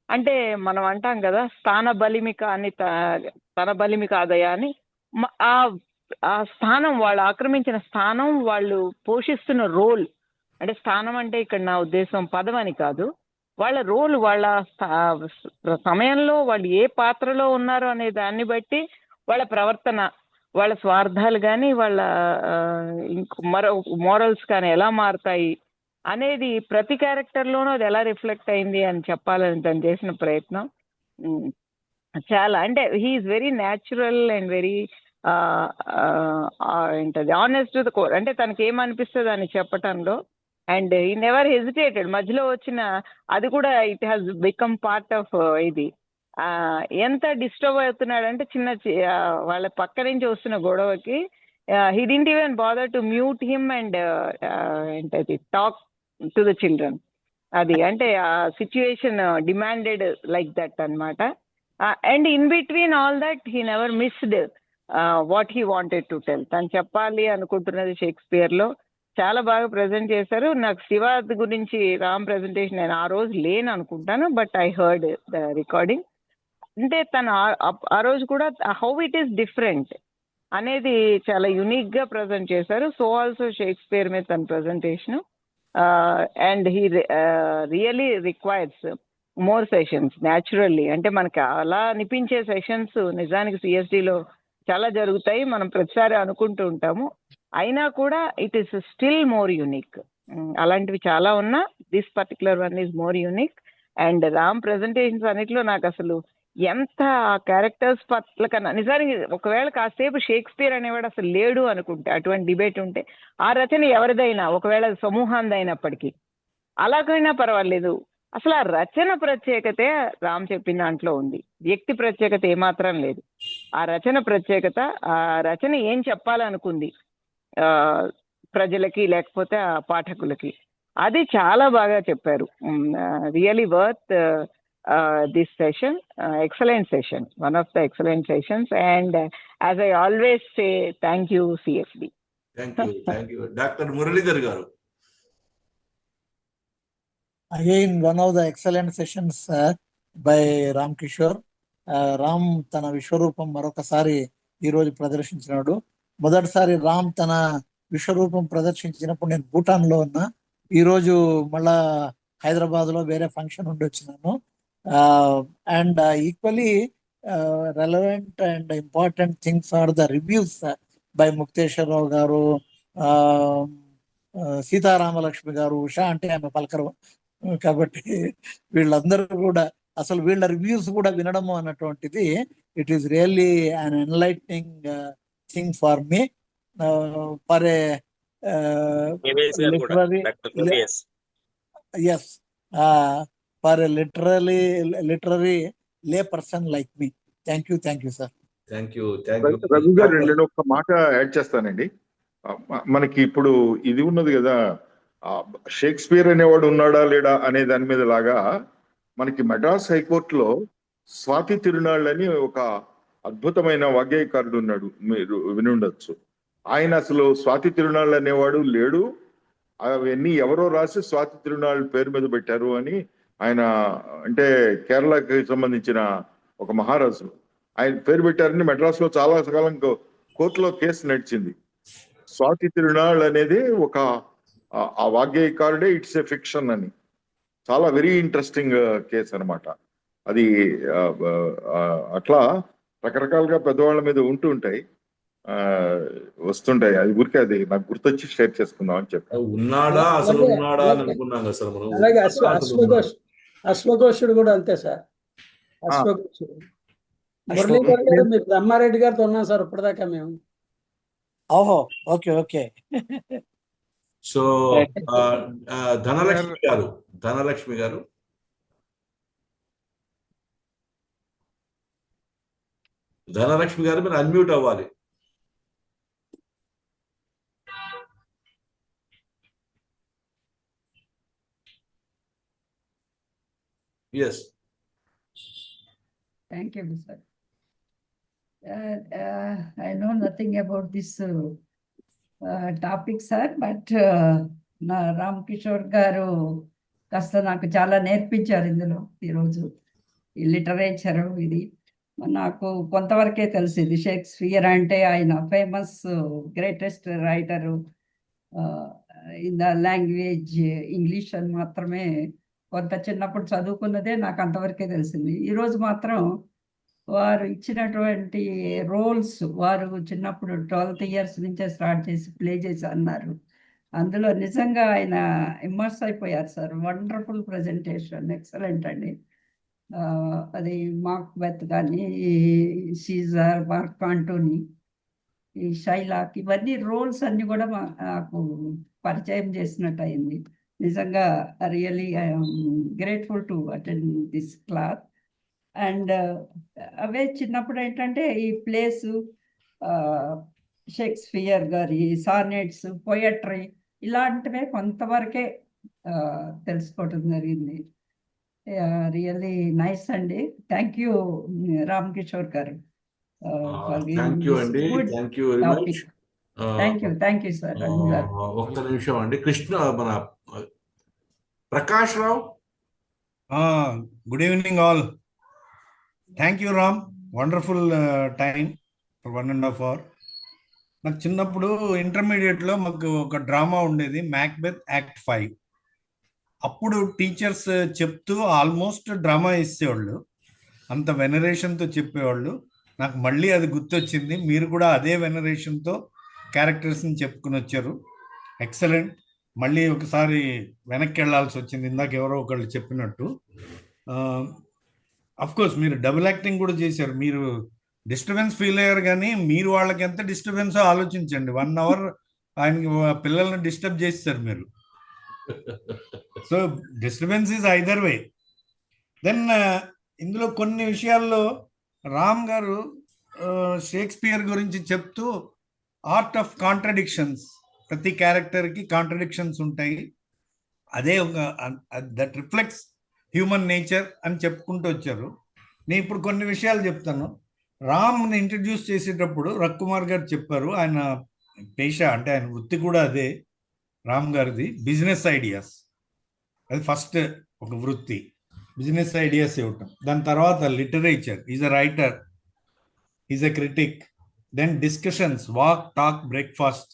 అంటే మనం అంటాం కదా స్థాన బలిమి కాని తన బలిమి కాదయా అని, ఆ స్థానం, వాళ్ళు ఆక్రమించిన స్థానం, వాళ్ళు పోషిస్తున్న రోల్, అంటే స్థానం అంటే ఇక్కడ నా ఉద్దేశం పదం అని కాదు, వాళ్ళ రోల్, వాళ్ళ సమయంలో వాళ్ళు ఏ పాత్రలో ఉన్నారు అనే దాన్ని బట్టి వాళ్ళ ప్రవర్తన, వాళ్ళ స్వార్థాలు కానీ వాళ్ళ మరో మోరల్స్ కానీ ఎలా మారుతాయి అనేది ప్రతి క్యారెక్టర్లోనూ అది ఎలా రిఫ్లెక్ట్ అయింది అని చెప్పాలని తను చేసిన ప్రయత్నం చాలా. అంటే he's very natural and very ఏంటది ఆనెస్ట్ టు ద కోర్. అంటే తనకి ఏమనిపిస్తుంది అని చెప్పటంలో అండ్ ఈ నెవర్ హెజిటేటెడ్. మధ్యలో వచ్చిన అది కూడా it has become part of ఇది. ఎంత డిస్టర్బ్ అవుతున్నాడంటే వాళ్ళ పక్క నుంచి వస్తున్న గొడవకి he didn't even bother to mute him and ఏంటది టాక్ టు ద చిల్డ్రన్. అది అంటే ఆ సిచ్యుయేషన్ డిమాండెడ్ లైక్ దట్ అన్నమాట. And in between all that he never missed what he wanted to tell. తను చెప్పాలి అనుకుంటున్నది షేక్స్పియర్ లో చాలా బాగా ప్రజెంట్ చేశారు. నాకు శివ గురించి రామ్ ప్రెజెంటేషన్ నేను ఆ రోజు లేను అనుకుంటాను, but I heard the recording. అంటే తను ఆ రోజు కూడా హౌ ఇట్ ఈస్ డిఫరెంట్ అనేది చాలా యునిక్ గా ప్రజెంట్ చేశారు. సో ఆల్సో షేక్స్పియర్ మీద తన presentation. And he really requires more sessions naturally. అంటే మనకి అలా అనిపించే సెషన్స్ నిజానికి సిఎస్డిలో చాలా జరుగుతాయి, మనం ప్రతిసారి అనుకుంటూ ఉంటాము. అయినా కూడా it is still more unique. అలాంటివి చాలా ఉన్నా this particular one is more unique. And Ram presentations అన్నిట్లో నాకు అసలు ఎంత క్యారెక్టర్స్ పట్ల కన్నా నిజానికి ఒకవేళ కాసేపు షేక్స్పియర్ అనేవాడు అసలు లేడు అనుకుంటే, అటువంటి డిబేట్ ఉంటే, ఆ రచన ఎవరిదైనా ఒకవేళ సమూహాందైనప్పటికీ అలాగైనా పర్వాలేదు, అసలు ఆ రచన ప్రత్యేకతే రామ్ చెప్పిన దాంట్లో ఉంది. వ్యక్తి ప్రత్యేకత ఏమాత్రం లేదు. ఆ రచన ప్రత్యేకత, ఆ రచన ఏం చెప్పాలనుకుంది ప్రజలకి లేకపోతే ఆ పాఠకులకి, అది చాలా బాగా చెప్పారు. Really worth this session. Excellent session, one of the excellent sessions. And as I always say thank you CSD. Thank you. Doctor Muralidhar గారు. Again, one of the excellent sessions by Ram Kishore. Ram తన విశ్వరూపం మరొకసారి ఈరోజు ప్రదర్శించినాడు. మొదటిసారి రామ్ తన విశ్వరూపం ప్రదర్శించినప్పుడు నేను భూటాన్లో ఉన్నా. ఈరోజు మళ్ళా హైదరాబాద్లో వేరే ఫంక్షన్ ఉండి వచ్చినాను. And equally relevant and important things are the reviews by Mukteswara Rao garu, Sitaramalakshmi గారు. ఉషా అంటే ఆమె పలకరు కాబట్టి వీళ్ళందరూ కూడా అసలు వీళ్ళ రివ్యూస్ కూడా వినడము అన్నటువంటిది it is really an enlightening thing for me. For a literary as for a literary lay person like me. Thank you sir. Thank you. Ravi garu నేను ఒక మాట యాడ్ చేస్తానండి. మనకి ఇప్పుడు ఇది ఉన్నది కదా, షేక్స్పియర్ అనేవాడు ఉన్నాడా లేడా అనే దాని మీద లాగా మనకి మద్రాస్ హైకోర్టులో స్వాతి తిరునాళ్ళు అని ఒక అద్భుతమైన వాగ్గేయకారుడు ఉన్నాడు, మీరు విని ఉండొచ్చు. ఆయన అసలు స్వాతి తిరునాళ్ళు అనేవాడు లేడు, అవన్నీ ఎవరో రాసి స్వాతి తిరునాళ్ళు పేరు మీద పెట్టారు అని ఆయన, అంటే కేరళకి సంబంధించిన ఒక మహారాజు ఆయన పేరు పెట్టారని మెడ్రాస్ లో చాలా కాలం కోర్టులో కేసు నడిచింది. స్వాతి తిరునాళ్ళు అనేది ఒక ఆ వాగ్గేయకారుడే ఇట్స్ ఏ ఫిక్షన్ అని, చాలా వెరీ ఇంట్రెస్టింగ్ కేసు అనమాట అది. అట్లా రకరకాలుగా పెద్దవాళ్ళ మీద ఉంటూ ఉంటాయి, వస్తుంటాయి. అది ఊరికే అది నాకు గుర్తొచ్చి షేర్ చేసుకుందాం అని చెప్పి. ఉన్నాడా అసలు ఉన్నాడా అని అనుకున్నాం అసలు మనం. అలాగే అశ్వఘోషుడు కూడా అంతే సార్. అశ్వఘోషుడు మురళీధర్ గారు, మీరు బ్రహ్మారెడ్డి గారితో ఉన్నాం సార్ ఇప్పటిదాకా మేము. ఓహో, ఓకే. సో ధనలక్ష్మి గారు మీరు అన్మ్యూట్ అవ్వాలి. Yes. Thank you, sir. I know nothing about this topic, sir, but Ram Kishore గారు కాస్త నాకు చాలా నేర్పించారు ఇందులో ఈరోజు. ఈ లిటరేచర్ ఇది నాకు కొంతవరకే తెలిసింది. షేక్స్పియర్ అంటే ఆయన famous greatest writer in the language English అని మాత్రమే కొంత చిన్నప్పుడు చదువుకున్నదే నాకు అంతవరకే తెలిసింది. ఈరోజు మాత్రం వారు ఇచ్చినటువంటి రోల్స్, వారు చిన్నప్పుడు 12 years నుంచే స్టార్ట్ చేసి ప్లే చేసి అన్నారు. అందులో నిజంగా ఆయన ఇమ్మర్స్ అయిపోయారు సార్. వండర్ఫుల్ ప్రజెంటేషన్, ఎక్సలెంట్ అండి. అది మాక్బెత్ కానీ, సీజర్, మార్క్ ఆంటోనీ, ఈ షైలాక్ ఇవన్నీ రోల్స్ అన్ని కూడా నాకు పరిచయం చేసినట్టు అయింది. నిజంగా really I'm grateful to attend this class. And అవే చిన్నప్పుడు ఏంటంటే ఈ ప్లేసు, షేక్స్పియర్ గారి సానెట్స్, పోయట్రీ ఇలాంటివే కొంతవరకే తెలుసుకోవటం జరిగింది. రియల్లీ నైస్ అండి. Thank you Ram Kishore garu. Thank you అండి, thank you very much. Thank you sir. ఒక్క నిమిషం అండి, మన Prakash Rao. Good evening all. Thank you Ram, wonderful time for 1.5 hours. నాకు చిన్నప్పుడు ఇంటర్మీడియట్లో మాకు ఒక డ్రామా ఉండేది, మ్యాక్బెత్ యాక్ట్ 5. అప్పుడు టీచర్స్ చెప్తూ ఆల్మోస్ట్ డ్రామా ఇచ్చేవాళ్ళు, అంత వెనరేషన్తో చెప్పేవాళ్ళు. నాకు మళ్ళీ అది గుర్తొచ్చింది, మీరు కూడా అదే వెనరేషన్తో క్యారెక్టర్స్ని చెప్పుకుని వచ్చారు. ఎక్సలెంట్. మళ్ళీ ఒకసారి వెనక్కి వెళ్ళాల్సి వచ్చింది, ఇందాక ఎవరో ఒకళ్ళు చెప్పినట్టు. కోర్స్ మీరు డబుల్ యాక్టింగ్ కూడా చేశారు. మీరు డిస్టర్బెన్స్ ఫీల్ అయ్యారు, కానీ మీరు వాళ్ళకి ఎంత డిస్టర్బెన్స్ ఆలోచించండి. 1 hour ఆయనకి పిల్లల్ని డిస్టర్బ్ చేస్తారు మీరు. So disturbance is either way. Then ఇందులో కొన్ని విషయాల్లో రామ్ గారు షేక్స్పియర్ గురించి చెప్తూ ఆర్ట్ ఆఫ్ కాంట్రడిక్షన్స్, ప్రతి క్యారెక్టర్కి కాంట్రడిక్షన్స్ ఉంటాయి, అదే దట్ రిఫ్లెక్ట్స్ హ్యూమన్ నేచర్ అని చెప్పుకుంటూ వచ్చారు. నేను ఇప్పుడు కొన్ని విషయాలు చెప్తాను. రామ్ని ఇంట్రడ్యూస్ చేసేటప్పుడు రవికుమార్ గారు చెప్పారు, ఆయన పేషా అంటే ఆయన వృత్తి కూడా అదే. రామ్ గారిది బిజినెస్ ఐడియాస్, అది ఫస్ట్ ఒక వృత్తి, బిజినెస్ ఐడియాస్ ఇవ్వటం. దాని తర్వాత literature, is a writer, is a critic. Then discussions, walk, talk, breakfast.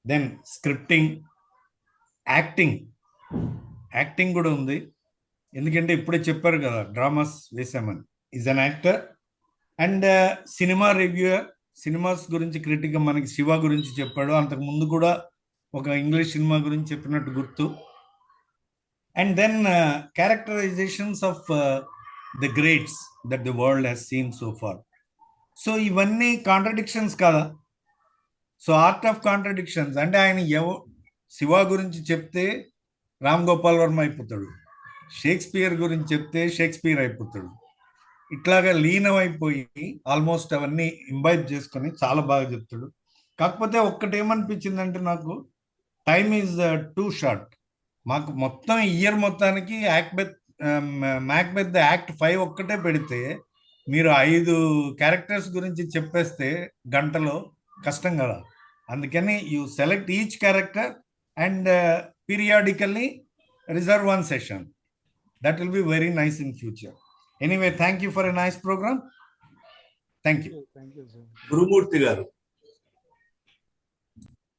Then scripting, acting కూడా ఉంది, ఎందుకంటే ఇప్పుడే చెప్పారు కదా డ్రామాస్ వేసామని. Is an actor and cinema reviewer. Cinemas గురించి క్రిటిక్గా మనకి శివ గురించి చెప్పాడు, అంతకు ముందు కూడా ఒక ఇంగ్లీష్ సినిమా గురించి చెప్పినట్టు గుర్తు. And then characterizations of the greats that the world has seen so far. So ఇవన్నీ కాంట్రడిక్షన్స్ కదా. సో ఆర్ట్ ఆఫ్ కాంట్రడిక్షన్స్ అంటే ఆయన శివ గురించి చెప్తే రామ్ గోపాల్ వర్మ అయిపోతాడు, షేక్స్పియర్ గురించి చెప్తే షేక్స్పియర్ అయిపోతాడు. ఇట్లాగా లీనమైపోయి ఆల్మోస్ట్ అవన్నీ ఇంబైబ్ చేసుకొని చాలా బాగా చెప్తాడు. కాకపోతే ఒక్కటేమనిపించిందంటే నాకు, టైమ్ ఈజ్ టూ షార్ట్. మాకు మొత్తం ఇయర్ మొత్తానికి మ్యాక్బెత్ ద యాక్ట్ 5 ఒక్కటే పెడితే మీరు 5 క్యారెక్టర్స్ గురించి చెప్పేస్తే గంటలో కష్టం కదా. అందుకని you select each character and periodically reserve 1 session. That will be very nice in future. Anyway, thank you for a nice program. Thank you. గురుమూర్తి గారు,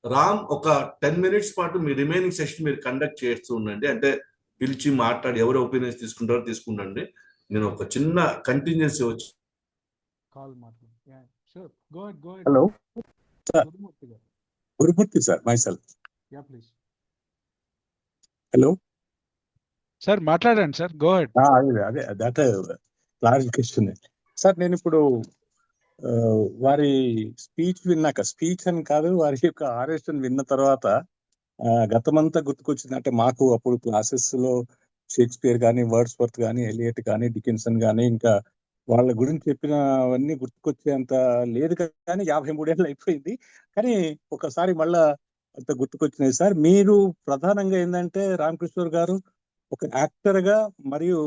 రామ్ ఒక 10 minutes పాటు మీ రిమైనింగ్ సెషన్ మీరు కండక్ట్ చేస్తూ ఉండండి. అంటే పిలిచి మాట్లాడి ఎవరు ఒపీనియన్స్ తీసుకుంటారో తీసుకుండండి. నేను ఒక చిన్న కంటిన్యూన్సీ వచ్చి హలో సార్, గురుమూర్తి సార్, myself. హలో సార్, మాట్లాడండి సార్, గో హెడ్. అదే దట్ క్లారిఫికేషన్ సార్. నేను ఇప్పుడు వారి స్పీచ్ విన్నాక, స్పీచ్ అని కాదు, వారి యొక్క ఆరేషన్ విన్న తర్వాత గతమంతా గుర్తుకొచ్చింది. అంటే మాకు అప్పుడు క్లాసెస్ లో షేక్స్పియర్ కానీ, వర్డ్స్వర్త్ కానీ, ఎలియట్ కానీ, డికిన్సన్ కానీ, ఇంకా వాళ్ళ గురించి చెప్పినవన్నీ గుర్తుకొచ్చేంత లేదు. కానీ 53 ఏళ్ళు అయిపోయింది, కానీ ఒకసారి మళ్ళా అంత గుర్తుకొచ్చినాయి సార్. మీరు ప్రధానంగా ఏంటంటే రామకృష్ణ గారు ఒక యాక్టర్ గా మరియు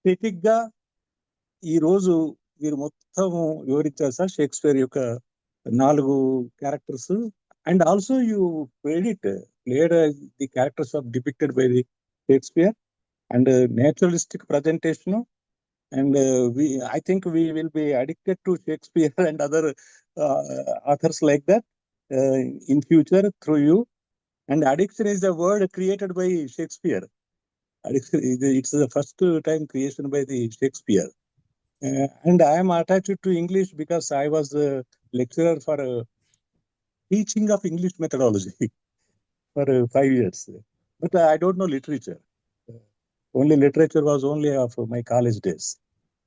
క్రిటిక్ గా ఈ రోజు మీరు మొత్తం వివరించారు సార్ షేక్స్పియర్ యొక్క 4 characters. And also you played the characters of depicted by the Shakespeare and naturalistic presentation. And I think we will be addicted to Shakespeare and other authors like that in future through you. And addiction is a word created by Shakespeare. Addiction, it's the first time creation by the Shakespeare. And I am attached to English because I was a lecturer for teaching of English methodology for 5 years. But I don't know literature. Only literature was only of my college days.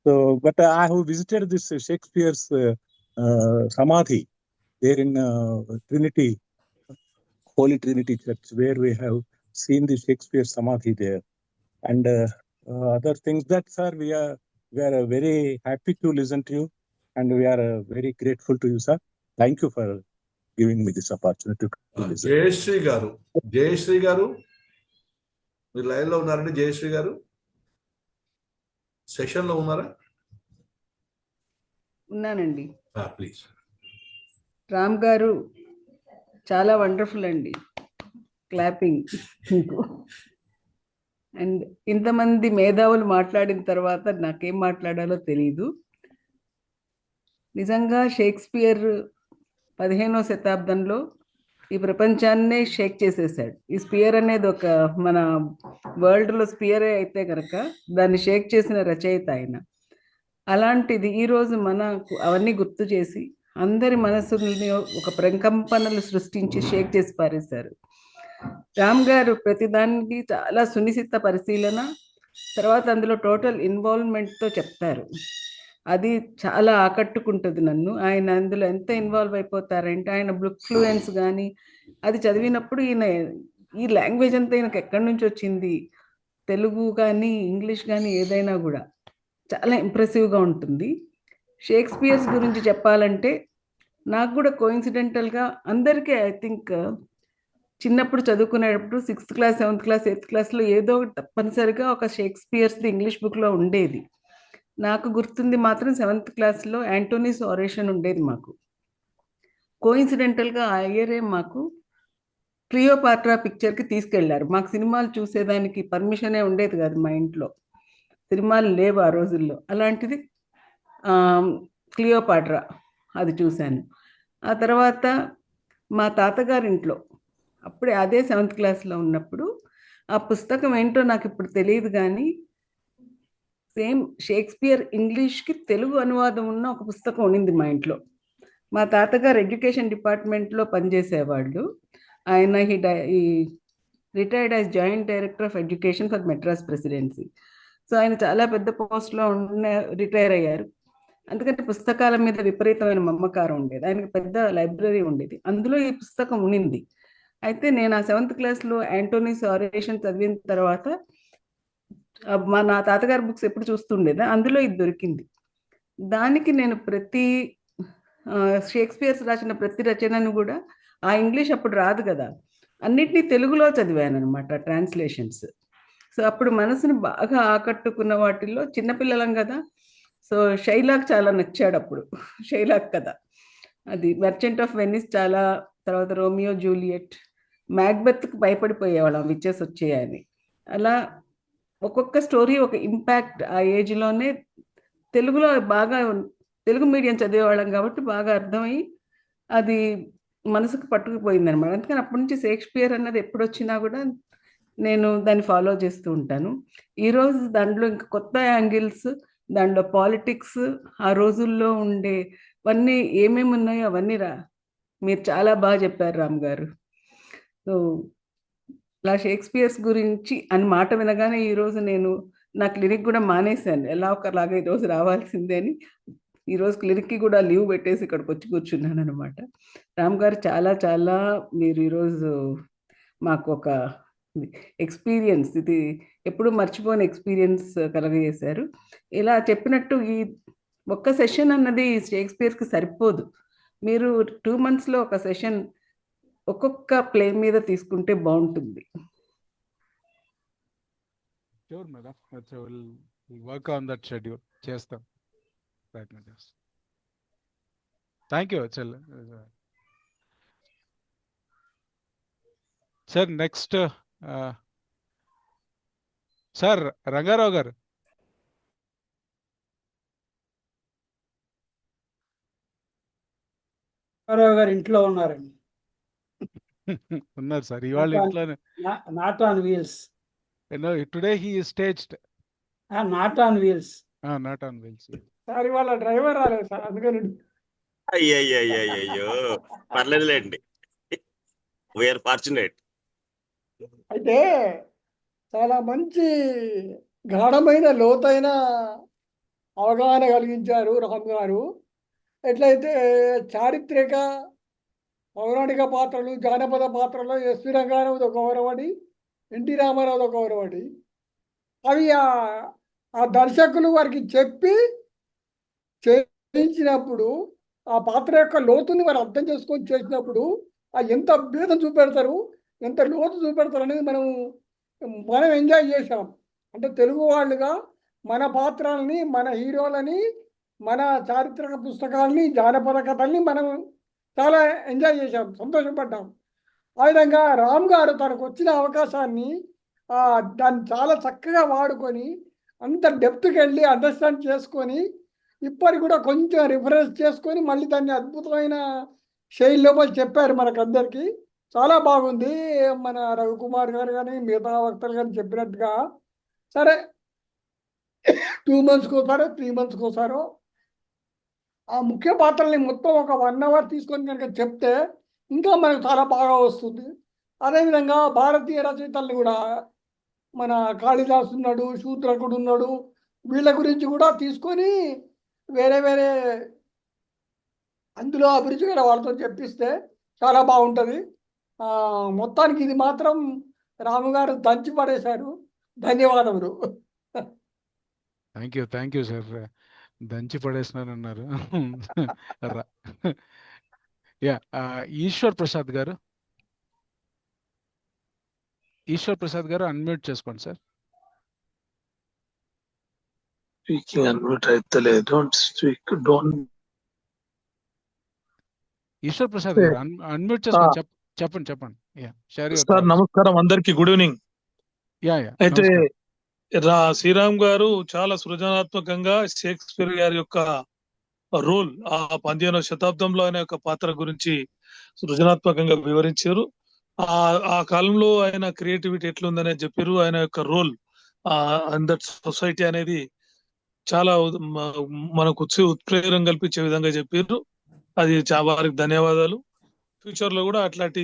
So, but I have visited this Shakespeare's Samadhi there in Trinity, Holy Trinity Church, where we have seen the Shakespeare Samadhi there, and other things. That, sir, we are very happy to listen to you, and we are very grateful to you, sir. Thank you for giving me this opportunity to listen. Jayashree garu మీరు live లో ఉన్నారండి? జయశ్రీ గారు session లో ఉన్నారా? ఉన్నానండి. Please. Ram గారు చాలా wonderful అండి. క్లాపింగ్. అండ్ ఇంతమంది మేధావులు మాట్లాడిన తర్వాత నాకేం మాట్లాడాలో తెలీదు. నిజంగా షేక్స్పియర్ 15వ శతాబ్దంలో ఈ ప్రపంచాన్నే షేక్ చేసేసాడు. ఈ స్పియర్ అనేది ఒక మన వరల్డ్లో స్పియరే అయితే కనుక దాన్ని షేక్ చేసిన రచయిత ఆయన. అలాంటిది ఈరోజు మనకు అవన్నీ గుర్తు చేసి అందరి మనసుల్ని ఒక ప్రకంపనలు సృష్టించి షేక్ చేసి పారేశారు. రామ్ గారు ప్రతిదానికి చాలా సునిశ్చిత పరిశీలన, తర్వాత అందులో టోటల్ ఇన్వాల్వ్మెంట్తో చెప్తారు. అది చాలా ఆకట్టుకుంటుంది నన్ను. ఆయన అందులో ఎంత ఇన్వాల్వ్ అయిపోతారంటే ఆయన బుక్ ఫ్లూయెన్స్ కానీ అది చదివినప్పుడు ఈయన ఈ లాంగ్వేజ్ అంతా ఈయనకు ఎక్కడి నుంచి వచ్చింది, తెలుగు కానీ ఇంగ్లీష్ కానీ ఏదైనా కూడా చాలా ఇంప్రెసివ్గా ఉంటుంది. షేక్స్పియర్స్ గురించి చెప్పాలంటే నాకు కూడా కోయిన్సిడెంటల్గా అందరికీ ఐ థింక్ చిన్నప్పుడు చదువుకునేటప్పుడు 6th class 7th class 8th క్లాస్లో ఏదో తప్పనిసరిగా ఒక షేక్స్పియర్స్ది ఇంగ్లీష్ బుక్లో ఉండేది. నాకు గుర్తుంది మాత్రం 7th క్లాస్లో యాంటోనీస్ ఆరేషన్ ఉండేది మాకు. కోయిన్సిడెంటల్గా ఆ ఇయరే మాకు క్లియోపాట్రా పిక్చర్కి తీసుకెళ్లారు. మాకు సినిమాలు చూసేదానికి పర్మిషనే ఉండేది కాదు మా ఇంట్లో, సినిమాలు లేవు ఆ రోజుల్లో. అలాంటిది క్లియోపాట్రా అది చూశాను. ఆ తర్వాత మా తాతగారింట్లో అప్పుడే అదే 7th క్లాస్లో ఉన్నప్పుడు ఆ పుస్తకం ఏంటో నాకు ఇప్పుడు తెలియదు కానీ సేమ్ షేక్స్పియర్ ఇంగ్లీష్కి తెలుగు అనువాదం ఉన్న ఒక పుస్తకం ఉండింది మా ఇంట్లో. మా తాతగారు ఎడ్యుకేషన్ డిపార్ట్మెంట్లో పనిచేసేవాళ్ళు. ఆయన ఈ retired as joint director of education for Madras presidency. So ఆయన చాలా పెద్ద పోస్ట్లో రిటైర్ అయ్యారు. అందుకంటే పుస్తకాల మీద విపరీతమైన మమకారం ఉండేది. ఆయనకి పెద్ద లైబ్రరీ ఉండేది, అందులో ఈ పుస్తకం ఉండింది. అయితే నేను ఆ 7th క్లాస్లో యాంటోనీస్ ఆరేషన్ చదివిన తర్వాత నా తాతగారి బుక్స్ ఎప్పుడు చూస్తుండేదా, అందులో ఇది దొరికింది. దానికి నేను ప్రతి షేక్స్పియర్స్ రాసిన ప్రతి రచనను కూడా ఆ ఇంగ్లీష్ అప్పుడు రాదు కదా, అన్నిటినీ తెలుగులో చదివాను అనమాట, ట్రాన్స్లేషన్స్. సో అప్పుడు మనసును బాగా ఆకట్టుకున్న వాటిల్లో చిన్నపిల్లలం కదా, సో షైలాక్ చాలా నచ్చాడు అప్పుడు. షైలాక్ కథ అది, మర్చెంట్ ఆఫ్ వెనిస్ చాలా, తర్వాత రోమియో జూలియట్, మ్యాక్బెత్కి భయపడిపోయేవాళ్ళం విచెస్ వచ్చేయని. అలా ఒక్కొక్క స్టోరీ ఒక ఇంపాక్ట్ ఆ ఏజ్లోనే. తెలుగులో బాగా తెలుగు మీడియం చదివేవాళ్ళం కాబట్టి బాగా అర్థమై అది మనసుకు పట్టుకుపోయింది అనమాట. అందుకని అప్పటి నుంచి షేక్స్పియర్ అన్నది ఎప్పుడు వచ్చినా కూడా నేను దాన్ని ఫాలో చేస్తూ ఉంటాను. ఈరోజు దాంట్లో ఇంకా కొత్త యాంగిల్స్, దాంట్లో పాలిటిక్స్, ఆ రోజుల్లో ఉండేవన్నీ ఏమేమి ఉన్నాయో అవన్నీ మీరు చాలా బాగా చెప్పారు రామ్ గారు. సో అలా షేక్స్పియర్స్ గురించి అని మాట వినగానే ఈరోజు నేను నా క్లినిక్ కూడా మానేశాను. ఎలా ఒకలాగా ఈరోజు రావాల్సిందే అని ఈరోజు క్లినిక్కి కూడా లీవ్ పెట్టేసి ఇక్కడికి వచ్చి కూర్చున్నాను అనమాట. రామ్ గారు చాలా చాలా మీరు ఈరోజు మాకు ఒక ఎక్స్పీరియన్స్, ఇది ఎప్పుడు మర్చిపోని ఎక్స్పీరియన్స్ కలగజేశారు. ఇలా చెప్పినట్టు ఈ ఒక్క సెషన్ అన్నది షేక్స్పియర్స్కి సరిపోదు. మీరు 2 monthsలో ఒక సెషన్ ఒక్కొక్క ప్లే మీద తీసుకుంటే బాగుంటుంది. Sure, madam. We'll work on that schedule. చేస్తాం. Thank you. Sir next sir Rangarao గారు. రంగారావు గారు ఇంట్లో ఉన్నారండి. ఉన్నారు సార్, ఇవాళ ఇంట్లోనే. Not on wheels. Today he is staged. Not on wheels. Not on wheels. Sir ఇవాళ డ్రైవర్ రాలేదు సార్, అందుకని. అయ్యో పర్లేదులేండి, వీఆర్ ఫార్చునేట్. అయితే చాలా మంచి గాఢమైన లోతైన అవగాహన కలిగించారు రామ్ గారు. ఎట్లయితే చారిత్రక పౌరాణిక పాత్రలు, జానపద పాత్రలో ఎస్వి రంగారావు ఒక గౌరవడి, ఎన్టీ రామారావు ఒక గౌరవడి, అవి ఆ దర్శకులు వారికి చెప్పి చేయించినప్పుడు ఆ పాత్ర యొక్క లోతుని వారు అర్థం చేసుకొని చేసినప్పుడు ఎంత భేదం చూపెడతారు, ఎంత లోతు చూపెడతారు అనేది మనం ఎంజాయ్ చేసాం. అంటే తెలుగు వాళ్ళుగా మన పాత్రల్ని, మన హీరోలని, మన చారిత్రక పుస్తకాలని, జానపద కథల్ని మనం చాలా ఎంజాయ్ చేశాం, సంతోషపడ్డాం. ఆ విధంగా రామ్ గారు తనకు వచ్చిన అవకాశాన్ని దాన్ని చాలా చక్కగా వాడుకొని అంత డెప్త్కి వెళ్ళి అండర్స్టాండ్ చేసుకొని ఇప్పటికి కూడా కొంచెం రిఫరెన్స్ చేసుకొని మళ్ళీ దాన్ని అద్భుతమైన శైలిలో చెప్పారు మనకందరికీ. చాలా బాగుంది. మన రవికుమార్ గారు కానీ మిగతా వక్తలు కానీ చెప్పినట్టుగా సరే 2 monthsకి ఒకసారో 3 monthsకి ఒకసారో ఆ ముఖ్య పాత్రల్ని మొత్తం ఒక 1 hour తీసుకొని కనుక చెప్తే ఇంకా మనకు చాలా బాగా వస్తుంది. అదేవిధంగా భారతీయ రచయితల్ని కూడా మన కాళిదాసు ఉన్నాడు, శూద్రకుడు ఉన్నాడు, వీళ్ళ గురించి కూడా తీసుకొని వేరే వేరే అందులో అభిరుచి గల వాళ్ళతో చెప్పిస్తే చాలా బాగుంటుంది. మొత్తానికి ఇది మాత్రం రాము గారు దంచి పడేశారు. ధన్యవాదములు. Thank you sir. దంచి పడేసినారన్నారు. యా, ఈశ్వర్ ప్రసాద్ గారు అన్మ్యూట్ చేసుకోండి సార్. స్పీకింగ్ అన్మ్యూట్ అయితే don't speak don't. Eshwar Prasad garu unmute చేసుకొని చెప్పండి. యా, సార్ నమస్కారం అందరికి, గుడ్ ఈవినింగ్. అయితే శ్రీరామ్ గారు చాలా సృజనాత్మకంగా షేక్స్పియర్ గారి యొక్క రోల్ ఆ 15వ శతాబ్దంలో ఆయన యొక్క పాత్ర గురించి సృజనాత్మకంగా వివరించారు. ఆ కాలంలో ఆయన క్రియేటివిటీ ఎట్లుందనే చెప్పారు. ఆయన యొక్క రోల్ ఇన్ దట్ సొసైటీ అనేది చాలా మనకు ఉత్ప్రేరణ కల్పించే విధంగా చెప్పారు. అది వారికి ధన్యవాదాలు. ఫ్యూచర్ లో కూడా అట్లాంటి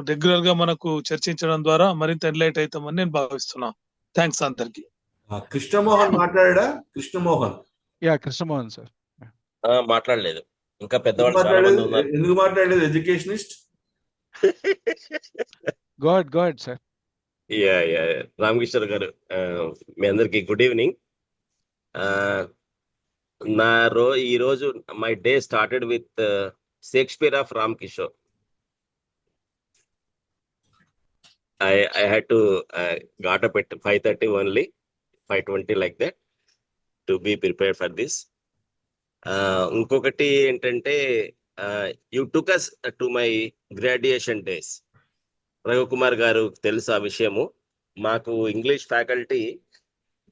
రెగ్యులర్ గా మనకు చర్చించడం ద్వారా మరింత ఎన్లైట్ అవుతామని నేను భావిస్తున్నా. థ్యాంక్స్ అందరికి. కృష్ణమోహన్ మాట్లాడా? కృష్ణమోహన్ సార్ మాట్లాడలేదు. ఇంకా పెద్దవాళ్ళు ఎందుకు మాట్లాడలేదు? ఎడ్యుకేషనిస్ట్. Gourd sir. రామకిషోర్ గారు, మీ అందరికి గుడ్ ఈవినింగ్. ఈ రోజు my day started with Shakespeare of Ram Kishore. I had to got up at 5:30 only, 5:20 like that, to be prepared for this. ఇంకొకటి ఏంటంటే, you took us to my graduation days. Ravikumar గారు తెలుసు ఆ విషయము. మాకు English faculty,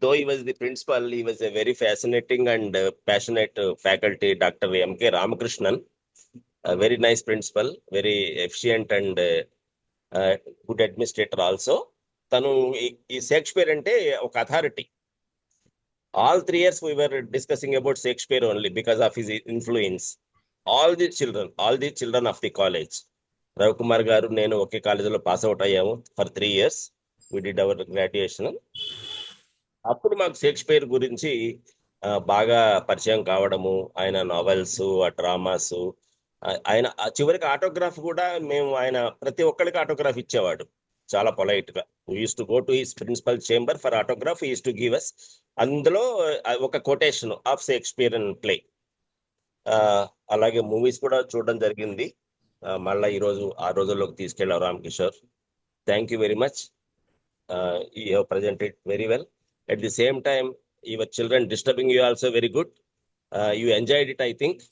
though he was the principal, he was a very fascinating and passionate faculty, Dr. M.K. Ramakrishnan, a very nice principal, very efficient and good administrator also. తను ఈ Shakespeare అంటే ఒక authority. All 3 years we were discussing about Shakespeare only because of his influence. All the children of the college, Ravikumar గారు నేను ఒకే కాలేజీలో pass out అయ్యాము for 3 years. we did our graduation. అప్పుడు మాకు షేక్స్పియర్ గురించి బాగా పరిచయం కావడము, ఆయన నావెల్స్, ఆ డ్రామాస్, ఆయన చివరికి ఆటోగ్రాఫ్ కూడా మేము, ఆయన ప్రతి ఒక్కరికి ఆటోగ్రాఫ్ ఇచ్చేవాడు చాలా పొలైట్ గా. We use to go to his principal chamber for autograph. He use to give us అందులో ఒక quotation of Shakespeare and play. అలాగే మూవీస్ కూడా చూడడం జరిగింది. మళ్ళీ ఈరోజు ఆ రోజుల్లోకి తీసుకెళ్ళావు Ram Kishore. Thank you very much. You have presented very well. At the same time your children disturbing you also very good. You enjoyed it, I think.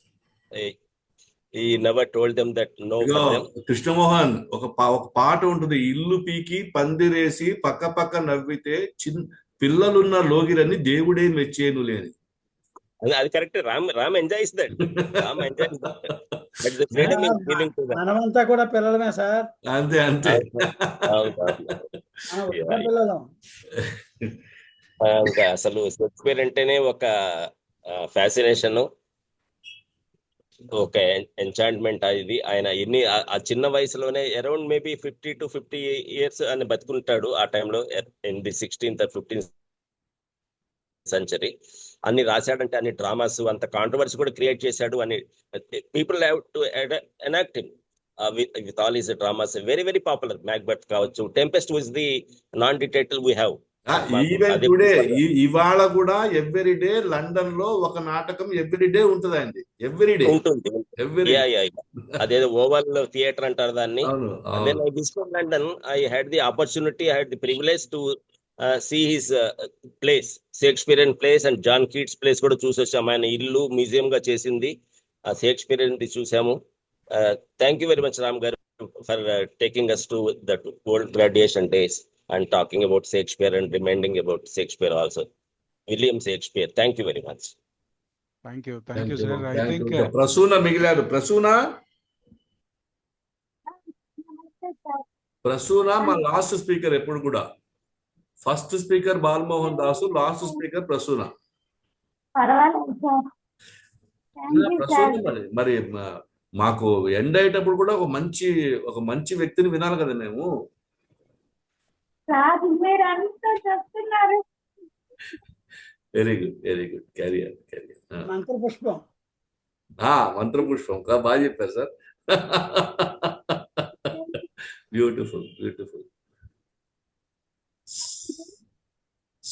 He never told them that no for them. Krishnamohan, ఒక పాట ఉంటుంది, ఇల్లు పీకి పందిరేసి పక్క పక్క నవ్వితే పిల్లలున్న లోగిరని దేవుడే మెచ్చేను లేని. అది కరెక్ట్. Ram enjoys that. మనమంతా కూడా పిల్లలమే సార్. అంతే. అసలు షేక్స్పియర్ అంటేనే ఒక ఫ్యాసినేషన్, ఒక ఎంచాంట్మెంట్. ఇది ఆయన ఆ చిన్న వయసులోనే అరౌండ్ మేబీ 50 to 50 years అని బతుకుంటాడు ఆ టైంలో, in the 16th or 15th century. అన్ని రాశాడంటే అన్ని డ్రామాస్ అంత కాంట్రవర్సీ కూడా క్రియేట్ చేశాడు అని people have to enact him with all his dramas. Very very popular. Macbeth కావచ్చు, Tempest was the non detitle we have. Even today ఇవాళ కూడా every day London లో ఒక నాటకం ఎవ్రీ డే ఉంటుందండి. ఎవ్రీ డే ఉంటుంది. అదేదో ఓవల్ థియేటర్ అంటారు దాన్ని. When I visited London, I had the opportunity, I had the privilege to see his place, Shakespearean place and John Keats place కూడా చూసొచ్చాము. ఆయన ఇల్లు మ్యూజియం గా చేసింది ఆ షేక్స్పియర్ చూసాము. Thank you very much Ram garu for taking us to that old graduation days and talking about Shakespeare and reminding about Shakespeare also. William Shakespeare. Thank you very much. Thank you, sir. I think Prasuna మిగిలారు. ప్రసూన మా last speaker ఎప్పుడు కూడా. First speaker Balamohan Dasu, last speaker Prasuna. Prasuna మరి మాకు end అయ్యేటప్పుడు కూడా ఒక మంచి వ్యక్తిని వినాలి కదా మేము. Very good career. మంత్రపుష్పం బాగా చెప్పారు సార్. బ్యూటిఫుల్.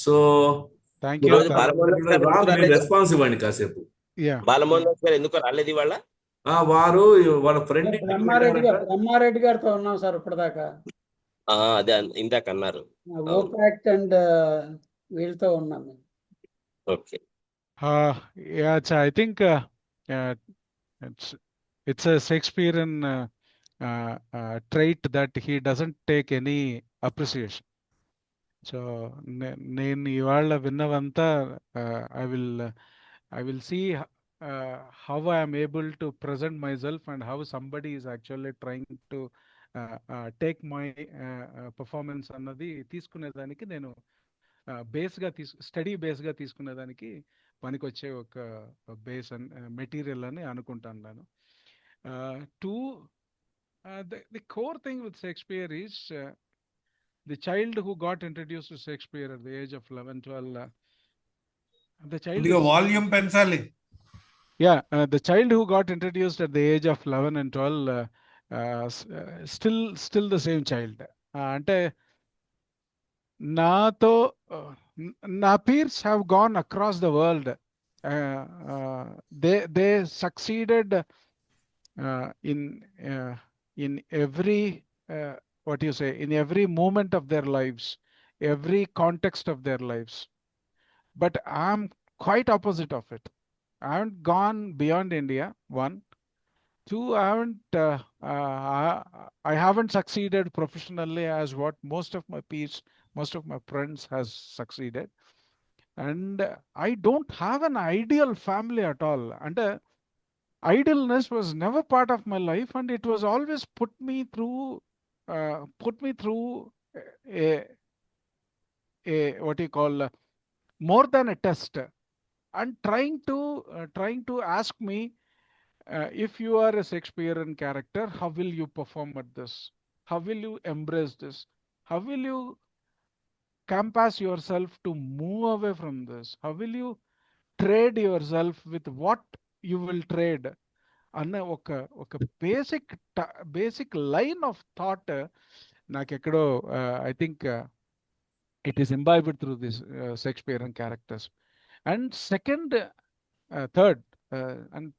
సో రెస్పాన్స్ ఇవ్వండి కాసేపు. బాలమోహన్ దాస్ గారు ఎందుకు రాలేదు ఇవాళ? వారు వాళ్ళ ఫ్రెండ్ బ్రహ్మారెడ్డి గారితో ఉన్నాం సార్ ఇప్పటిదాకా. అదే ఇందాక అన్నారు. ఓకాక్ట్ అండ్ వీళ్ళతో ఉన్నాం. Okay. I think it's a Shakespearean trait that he doesn't take any appreciation. So నేను ఇవాళ విన్నవంతా I will see how I am able to present myself and how somebody is actually trying to take my performance అన్నది తీసుకునేదానికి నేను study బేస్గా తీసుకునేదానికి పనికొచ్చే ఒక base material అని అనుకుంటాను నేను. The core thing with Shakespeare is the child who got introduced to Shakespeare at the age of 11-12. The child volume పెంచాలి. The child who got introduced at the age of 11 and 12 still the same child. అంటే నా peers have gone across the world. They succeeded in every in every moment of their lives, every context of their lives. But I'm quite opposite of it. I haven't gone beyond India, 1. 2, I haven't succeeded professionally as what most of my peers, most of my friends has succeeded. And I don't have an ideal family at all. And idealness was never part of my life, and it was always put me through a what you call more than a test, and trying to ask me, if you are a Shakespearean character, how will you perform at this? How will you embrace this? How will you compass yourself to move away from this? How will you trade yourself with what you will trade? అన్న ఒక basic line of thought నాకెక్కడో I think it is imbibed through this Shakespearean characters. And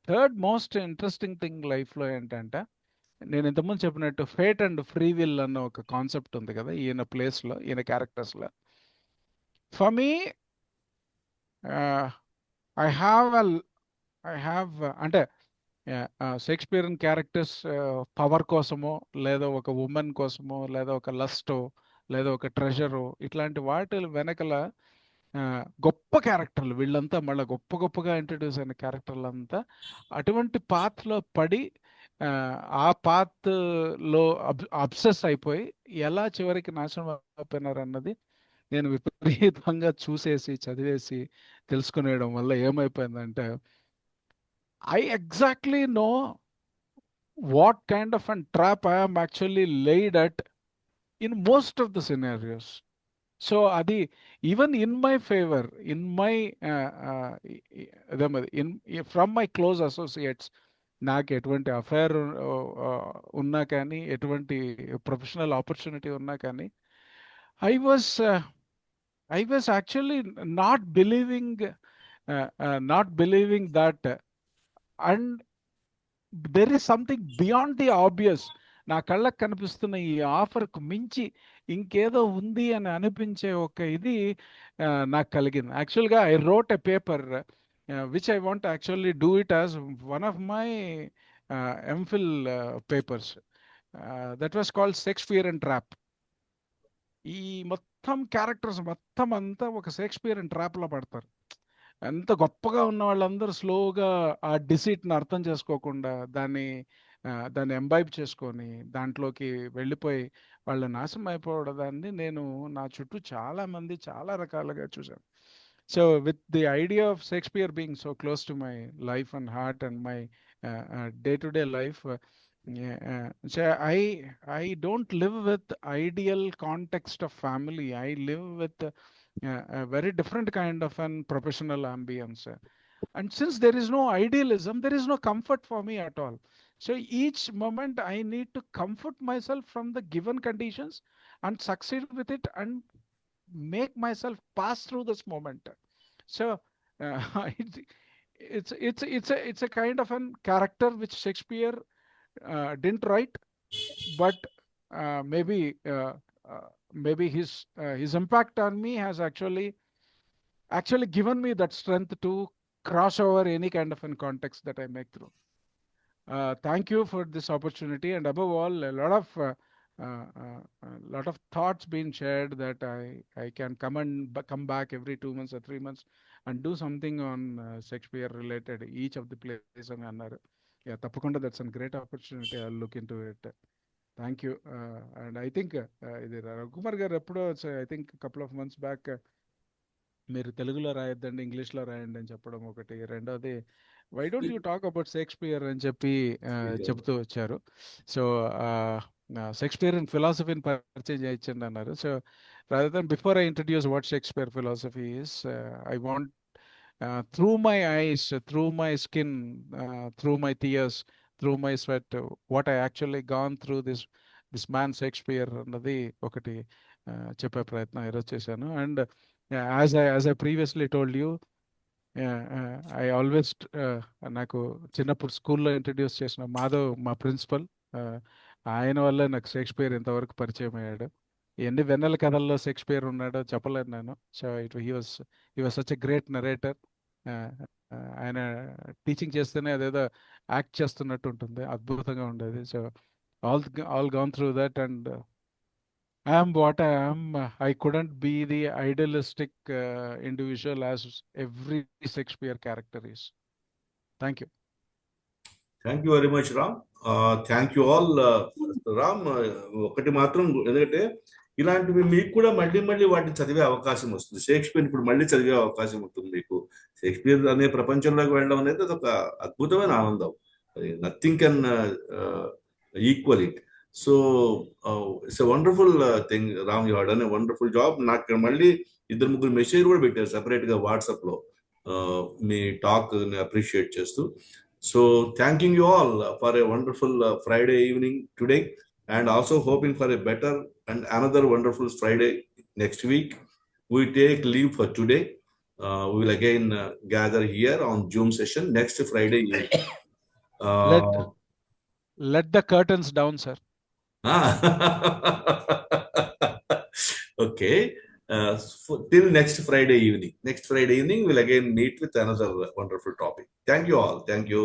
third most interesting thing life లో ఏంటంటే, నేను ఇంతకుముందు చెప్పినట్టు fate and free will అన్న ఒక కాన్సెప్ట్ ఉంది కదా ఈయన ప్లేస్లో, ఈయన క్యారెక్టర్స్లో. ఫర్ మీ ఐ హ్యావ్ అంటే షేక్స్పియరన్ క్యారెక్టర్స్ పవర్ కోసమో, లేదా ఒక ఉమెన్ కోసమో, లేదా ఒక లస్టో, లేదా ఒక ట్రెజరు, ఇట్లాంటి వాటి వెనకల గొప్ప క్యారెక్టర్లు వీళ్ళంతా మళ్ళీ గొప్పగా ఇంట్రడ్యూస్ అయిన క్యారెక్టర్లు అంతా అటువంటి పాత్లో పడి ఆ పాత్లో అబ్సెస్ అయిపోయి ఎలా చివరికి నాశనం అయిపోయినారు అన్నది నేను విపరీతంగా చూసేసి చదివేసి తెలుసుకునేయడం వల్ల ఏమైపోయిందంటే, I exactly know what kind of a trap I am actually laid at in most of the scenarios. So అది even in my favour, in my from my close associates, నాకు ఎటువంటి అఫైర్ ఉన్నా కానీ, ఎటువంటి ప్రొఫెషనల్ ఆపర్చునిటీ ఉన్నా కానీ, I was actually not believing that, and there is something beyond the obvious. నా కళ్ళకు కనిపిస్తున్న ఈ ఆఫర్కు మించి ఇంకేదో ఉంది అని అనిపించే ఒక ఇది నాకు కలిగింది. యాక్చువల్గా I wrote a paper which I want actually do it as one of my MPhil papers. That was called Shakespeare and trap. ఈ మొత్తం క్యారెక్టర్స్ మొత్తం అంతా ఒక షేక్స్పియర్ అండ్ ట్రాప్లో పడతారు. ఎంత గొప్పగా ఉన్న వాళ్ళందరూ స్లోగా ఆ డిసీట్ని అర్థం చేసుకోకుండా దాన్ని ఎంబైబ్ చేసుకొని దాంట్లోకి వెళ్ళిపోయి వాళ్ళు నాశనం అయిపోవడాన్ని నేను నా చుట్టూ చాలామంది చాలా రకాలుగా చూశాను. So with the idea of Shakespeare being so close to my life and heart and my day to day life, so I don't live with ideal context of family. I live with a very different kind of an professional ambience, and since there is no idealism, there is no comfort for me at all. So each moment I need to comfort myself from the given conditions and succeed with it and make myself pass through this moment. So it's a kind of an character which Shakespeare didn't write, but maybe his impact on me has actually given me that strength to cross over any kind of an context that I make through. Thank you for this opportunity, and above all, a lot of thoughts being shared that I can come back every 2 months or 3 months and do something on Shakespeare related each of the plays and another. Yeah, tapakunda, that's a great opportunity. I'll look into it. Thank you. And I think Raghukumar garu eppudo, I think a couple of months back, మీరు తెలుగులో రాయొద్దండి ఇంగ్లీష్లో రాయండి అని చెప్పడం ఒకటి. రెండోది, why don't you talk about Shakespeare అని చెప్పి చెప్తూ వచ్చారు. సో షేక్స్పియర్ అండ్ ఫిలాసఫీని పరిచయం చేయించండి అన్నారు. So rather than before I introduce what Shakespeare philosophy is, I want through my eyes, through my skin, through my tears, through my sweat, what I actually gone through this man Shakespeare అన్నది ఒకటి చెప్పే ప్రయత్నం ఈరోజు చేశాను. And as I previously told you, I always నాకు చిన్నప్పుడు స్కూల్లో introduce చేసిన మాధవ్ మా ప్రిన్సిపల్, ఆయన వల్ల నాకు షేక్స్పియర్ ఇంతవరకు పరిచయం అయ్యాడు. ఎన్ని వెన్నెల కథల్లో షేక్స్పియర్ ఉన్నాడో చెప్పలేను నేను. So he was such a great narrator. ఆయన టీచింగ్ చేస్తేనే అదేదో యాక్ట్ చేస్తున్నట్టు ఉంటుంది, అద్భుతంగా ఉండేది. So all gonna through that, and I am what I am. I couldn't be the idealistic individual as every Shakespeare character is. Thank you. Thank you very much, Ram. Thank you all. Ram, ఒకటి మాత్రం, ఎందుకంటే ఇలాంటివి మీకు కూడా మళ్ళీ మళ్ళీ వాటిని చదివే అవకాశం వస్తుంది. షేక్స్పియర్ ఇప్పుడు మళ్ళీ చదివే అవకాశం ఉంటుంది మీకు. షేక్స్పియర్ అనే ప్రపంచంలోకి వెళ్ళడం అనేది అదొక అద్భుతమైన ఆనందం. Nothing can equal it. So it's a wonderful thing. Ram, you have done a wonderful job. నాకు మళ్ళీ 2-3 మెసేజ్ కూడా పెట్టారు సెపరేట్గా వాట్సాప్లో మీ టాక్ అప్రిషియేట్ చేస్తూ. So thanking you all for a wonderful Friday evening today, and also hoping for a better and another wonderful Friday next week. We take leave for today. We will again gather here on Zoom session next Friday evening. Let the curtains down, sir. Okay. Till next Friday evening. Next Friday evening, we'll again meet with another wonderful topic. Thank you all. Thank you.